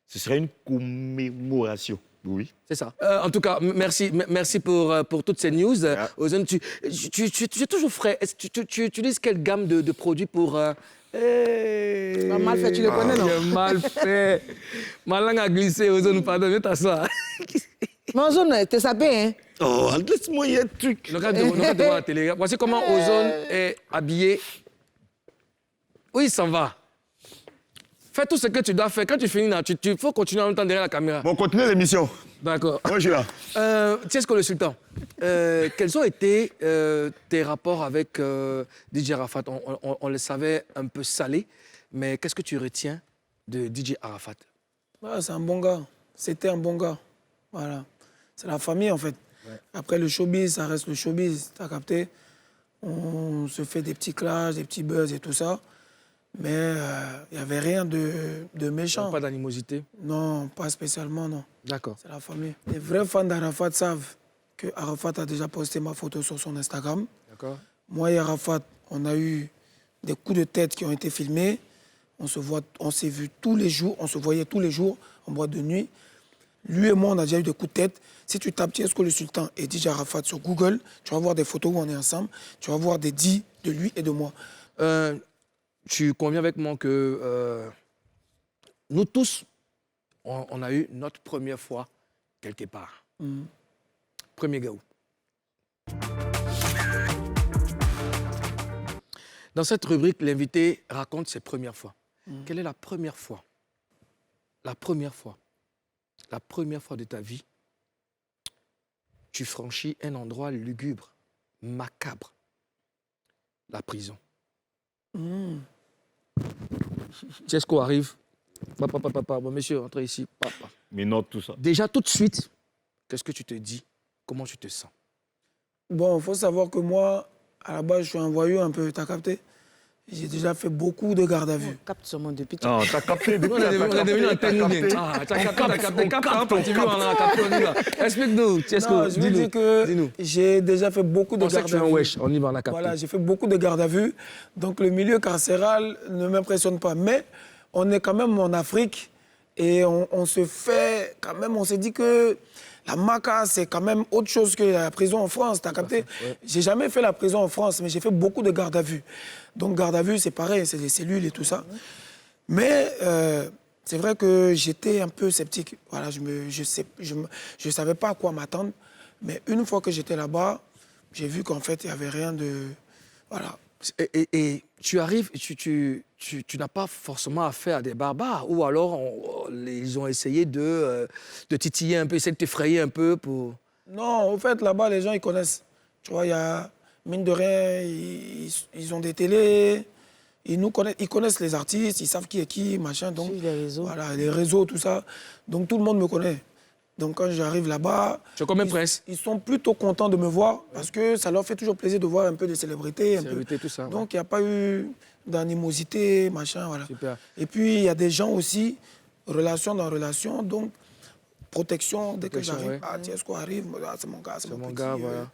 Speaker 2: Ce serait une commémoration, oui.
Speaker 1: C'est ça. En tout cas, merci pour toutes ces news. Yeah. Ozone, tu es toujours frais. Tu utilises quelle gamme de produits pour...
Speaker 3: mal fait, tu le connais, non?
Speaker 1: Mal fait. Ma langue a glissé, Ozone, pardon, viens t'asseoir.
Speaker 3: Mais Ozone, t'es sapé, hein?
Speaker 2: Oh, laisse-moi y un truc.
Speaker 1: Le gars de voir la télé. Voici comment Ozone est habillé. Où il s'en va? Fais tout ce que tu dois faire. Quand tu finis, il faut continuer en même temps derrière la caméra.
Speaker 2: Bon, continuez l'émission.
Speaker 1: D'accord.
Speaker 2: Moi, je suis là.
Speaker 1: Tiens, le sultan, quels ont été tes rapports avec DJ Arafat? On le savait un peu salé. Mais qu'est-ce que tu retiens de DJ Arafat?
Speaker 7: Ah, c'est un bon gars. C'était un bon gars. Voilà. C'est la famille, en fait.
Speaker 1: Ouais.
Speaker 7: Après, le showbiz, ça reste le showbiz. T'as capté? On se fait des petits clashs, des petits buzz et tout ça. Mais il n'y avait rien de méchant.
Speaker 1: Pas d'animosité?
Speaker 7: Non, pas spécialement, non.
Speaker 1: D'accord.
Speaker 7: C'est la famille. Les vrais fans d'Arafat savent que Arafat a déjà posté ma photo sur son Instagram.
Speaker 1: D'accord.
Speaker 7: Moi et Arafat, on a eu des coups de tête qui ont été filmés. On s'est vus tous les jours, on se voyait tous les jours en boîte de nuit. Lui et moi, on a déjà eu des coups de tête. Si tu tapes Tiesco le Sultan et DJ Arafat sur Google, tu vas voir des photos où on est ensemble. Tu vas voir des dits de lui et de moi.
Speaker 1: Tu conviens avec moi que nous tous, on a eu notre première fois quelque part. Premier gars où? Dans cette rubrique, l'invité raconte ses premières fois. Quelle est la première fois? La première fois de ta vie, tu franchis un endroit lugubre, macabre, la prison. Tu sais ce qu'on arrive? Papa, bon, monsieur, entrez ici. Papa.
Speaker 2: Mais note tout ça.
Speaker 1: Déjà, tout de suite, qu'est-ce que tu te dis? Comment tu te sens?
Speaker 7: Bon, il faut savoir que moi, à la base, je suis un voyou un peu, t'as capté? J'ai déjà fait beaucoup de garde à vue.
Speaker 3: Capte sur mon depuis.
Speaker 2: Non, t'as capté.
Speaker 1: On est devenu un techno bien. T'as capté. Explique-nous.
Speaker 7: Non, je veux dire que j'ai déjà fait beaucoup de
Speaker 1: On sait que
Speaker 7: garde
Speaker 1: tu es
Speaker 7: à
Speaker 1: un
Speaker 7: vue.
Speaker 1: wesh, on y va, on a capté.
Speaker 7: Voilà, j'ai fait beaucoup de garde à vue. Donc le milieu carcéral ne m'impressionne pas. Mais on est quand même en Afrique et on se fait quand même, on se dit que la maca, c'est quand même autre chose que la prison en France, t'as capté?
Speaker 1: Ouais.
Speaker 7: J'ai jamais fait la prison en France, mais j'ai fait beaucoup de garde à vue. Donc garde à vue, c'est pareil, c'est des cellules et tout ça. Mais c'est vrai que j'étais un peu sceptique. Voilà, je savais pas à quoi m'attendre. Mais une fois que j'étais là-bas, j'ai vu qu'en fait, il n'y avait rien de... Voilà.
Speaker 1: Et tu arrives, tu n'as pas forcément affaire à des barbares, ou alors ils ont essayé de titiller un peu, essayer de t'effrayer un peu pour...
Speaker 7: Non, au fait, là-bas, les gens, ils connaissent. Tu vois, il y a, mine de rien, ils ont des télés, ils connaissent les artistes, ils savent qui est qui, machin. Donc,
Speaker 3: Sur les réseaux.
Speaker 7: Voilà, les réseaux, tout ça. Donc, tout le monde me connaît. Donc, quand j'arrive là-bas...
Speaker 1: Tu es comme un prince.
Speaker 7: Ils sont plutôt contents de me voir parce que ça leur fait toujours plaisir de voir un peu de célébrités.
Speaker 1: Tout ça.
Speaker 7: Donc, il n'y a pas eu d'animosité, machin, voilà.
Speaker 1: Super.
Speaker 7: Et puis, il y a des gens aussi, relation dans relation, donc protection, dès que
Speaker 1: Protection,
Speaker 7: j'arrive,
Speaker 1: ouais.
Speaker 7: ah, tiens, ce qu'on arrive, ah, c'est mon gars, c'est mon petit,
Speaker 1: gars, voilà.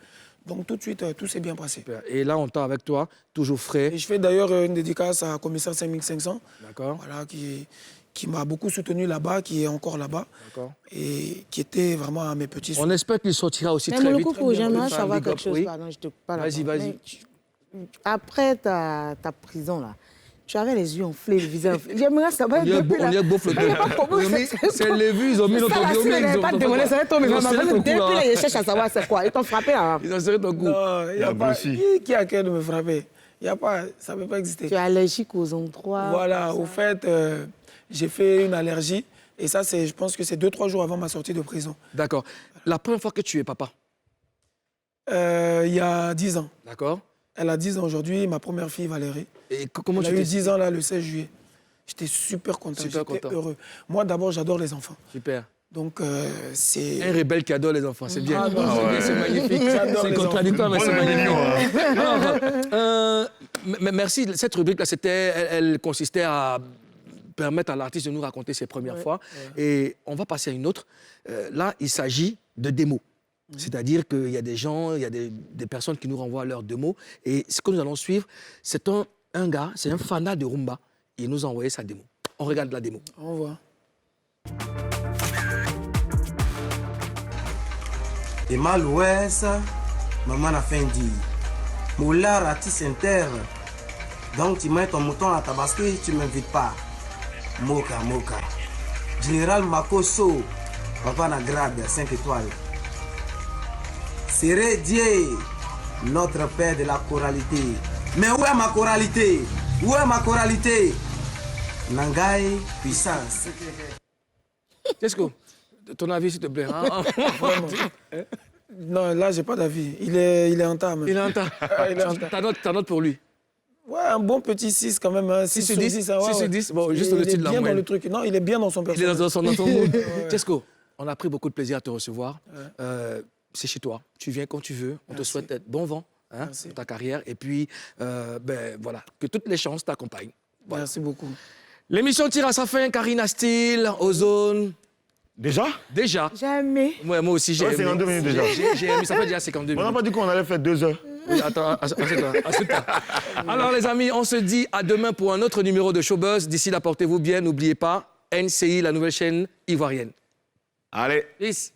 Speaker 7: Donc, tout de suite, tout s'est bien passé.
Speaker 1: Super. Et là, on t'a avec toi, toujours frais.
Speaker 7: Et je fais d'ailleurs une dédicace à Commissaire 5500,
Speaker 1: D'accord.
Speaker 7: voilà, qui m'a beaucoup soutenu là-bas, qui est encore là-bas,
Speaker 1: D'accord.
Speaker 7: et qui était vraiment à mes petits
Speaker 1: On espère qu'il sortira aussi
Speaker 3: Mais
Speaker 1: très
Speaker 3: mon
Speaker 1: vite.
Speaker 3: coucou, j'aimerais
Speaker 1: Très
Speaker 3: savoir
Speaker 1: big up,
Speaker 3: quelque chose.
Speaker 1: oui.
Speaker 3: Pardon, je te parle.
Speaker 1: Vas-y,
Speaker 3: là-bas.
Speaker 1: vas-y.
Speaker 3: Mais après ta prison, là, tu avais les yeux enflés, le visage enflé. J'aimerais savoir.
Speaker 1: On y a beau flotter. C'est les vues, ils ont mis notre
Speaker 3: Ça, là, si
Speaker 1: biomique.
Speaker 3: je n'avais pas demandé, ça va être
Speaker 1: Ils ont serré ton cou,
Speaker 3: depuis
Speaker 1: là.
Speaker 3: là, je cherche à savoir c'est quoi. Ils t'ont frappé, là.
Speaker 1: Ils ont serré ton cou.
Speaker 7: Non, il n'y
Speaker 2: Il
Speaker 7: a
Speaker 2: a
Speaker 7: pas.
Speaker 2: grossi.
Speaker 7: Qui a cœur de me frapper? Il n'y a pas, ça ne peut pas exister.
Speaker 3: Tu es allergique aux endroits.
Speaker 7: Voilà, au fait, j'ai fait une allergie. Et ça, je pense que c'est 2-3 jours avant ma sortie de prison.
Speaker 1: D'accord. La première fois que tu es papa.
Speaker 7: Il y a 10 ans.
Speaker 1: D'accord.
Speaker 7: Elle a 10 ans aujourd'hui, ma première fille Valérie.
Speaker 1: Et comment
Speaker 7: Elle a
Speaker 1: tu
Speaker 7: eu
Speaker 1: t'es...
Speaker 7: 10 ans là, le 16 juillet. J'étais super content,
Speaker 1: Super
Speaker 7: j'étais
Speaker 1: content.
Speaker 7: heureux. Moi, d'abord, j'adore les enfants.
Speaker 1: Super.
Speaker 7: Donc, c'est...
Speaker 1: Un rebelle qui adore les enfants, c'est bien.
Speaker 7: Ah non,
Speaker 1: C'est bien, c'est magnifique.
Speaker 7: J'adore
Speaker 1: C'est
Speaker 7: les
Speaker 1: contradictoire, mais
Speaker 2: Bonne
Speaker 1: c'est magnifique.
Speaker 2: réunion,
Speaker 1: Alors, merci. Cette rubrique-là, elle consistait à permettre à l'artiste de nous raconter ses premières fois. Et on va passer à une autre. Là, il s'agit de démos. C'est-à-dire qu'il y a des gens, il y a des personnes qui nous renvoient leurs démos. Et ce que nous allons suivre, c'est un gars, c'est un fanat de rumba. Il nous a envoyé sa démo. On regarde la démo.
Speaker 7: Au revoir.
Speaker 8: Et mal ouest, maman a fait dit. Moulard à Tissinter. Donc tu mets ton mouton à tabasquer, tu ne m'invites pas. Moka, Moka. Général Makoso, papa na grade 5 étoiles. Serré Dieu, notre père de la choralité. Mais où est ma choralité? Où est ma choralité? Nangai, puissance.
Speaker 1: Qu'est-ce que... Ton avis, s'il te plaît. Hein?
Speaker 7: Vraiment. Non, là, j'ai pas d'avis. Il est en tas. même.
Speaker 1: Il est en tas.
Speaker 7: Il est en tas.
Speaker 1: Ta note pour lui.
Speaker 7: Ouais, un bon petit 6 quand même. Hein.
Speaker 1: 6 sur 10,
Speaker 7: 10, hein, ouais,
Speaker 1: 6 sur
Speaker 7: ouais.
Speaker 1: 10. Bon, juste
Speaker 7: il
Speaker 1: le titre de
Speaker 7: est
Speaker 1: la
Speaker 7: bien dans
Speaker 1: moyenne.
Speaker 7: le truc. Non, il est bien dans son
Speaker 1: Il est
Speaker 7: personnage.
Speaker 1: dans son mood. Tesco, on a pris beaucoup de plaisir à te recevoir. C'est chez toi. Tu viens quand tu veux. On te souhaite d'être bon vent pour ta carrière. Et puis, voilà, que toutes les chances t'accompagnent. Voilà.
Speaker 7: Merci beaucoup.
Speaker 1: L'émission tire à sa fin. Karina Steele, Ozone.
Speaker 2: Déjà?
Speaker 1: Déjà.
Speaker 3: Jamais.
Speaker 1: Ouais, moi aussi, j'ai
Speaker 2: Ouais,
Speaker 1: aimé.
Speaker 2: 52 minutes déjà.
Speaker 1: J'ai aimé. Ça fait déjà 52
Speaker 2: On n'a
Speaker 1: minutes.
Speaker 2: pas dit qu'on allait faire 2 heures.
Speaker 1: Oui, attends, assieds-toi. Alors, les amis, on se dit à demain pour un autre numéro de Showbuzz. D'ici là, portez-vous bien. N'oubliez pas, NCI, la nouvelle chaîne ivoirienne.
Speaker 2: Allez.
Speaker 1: Peace.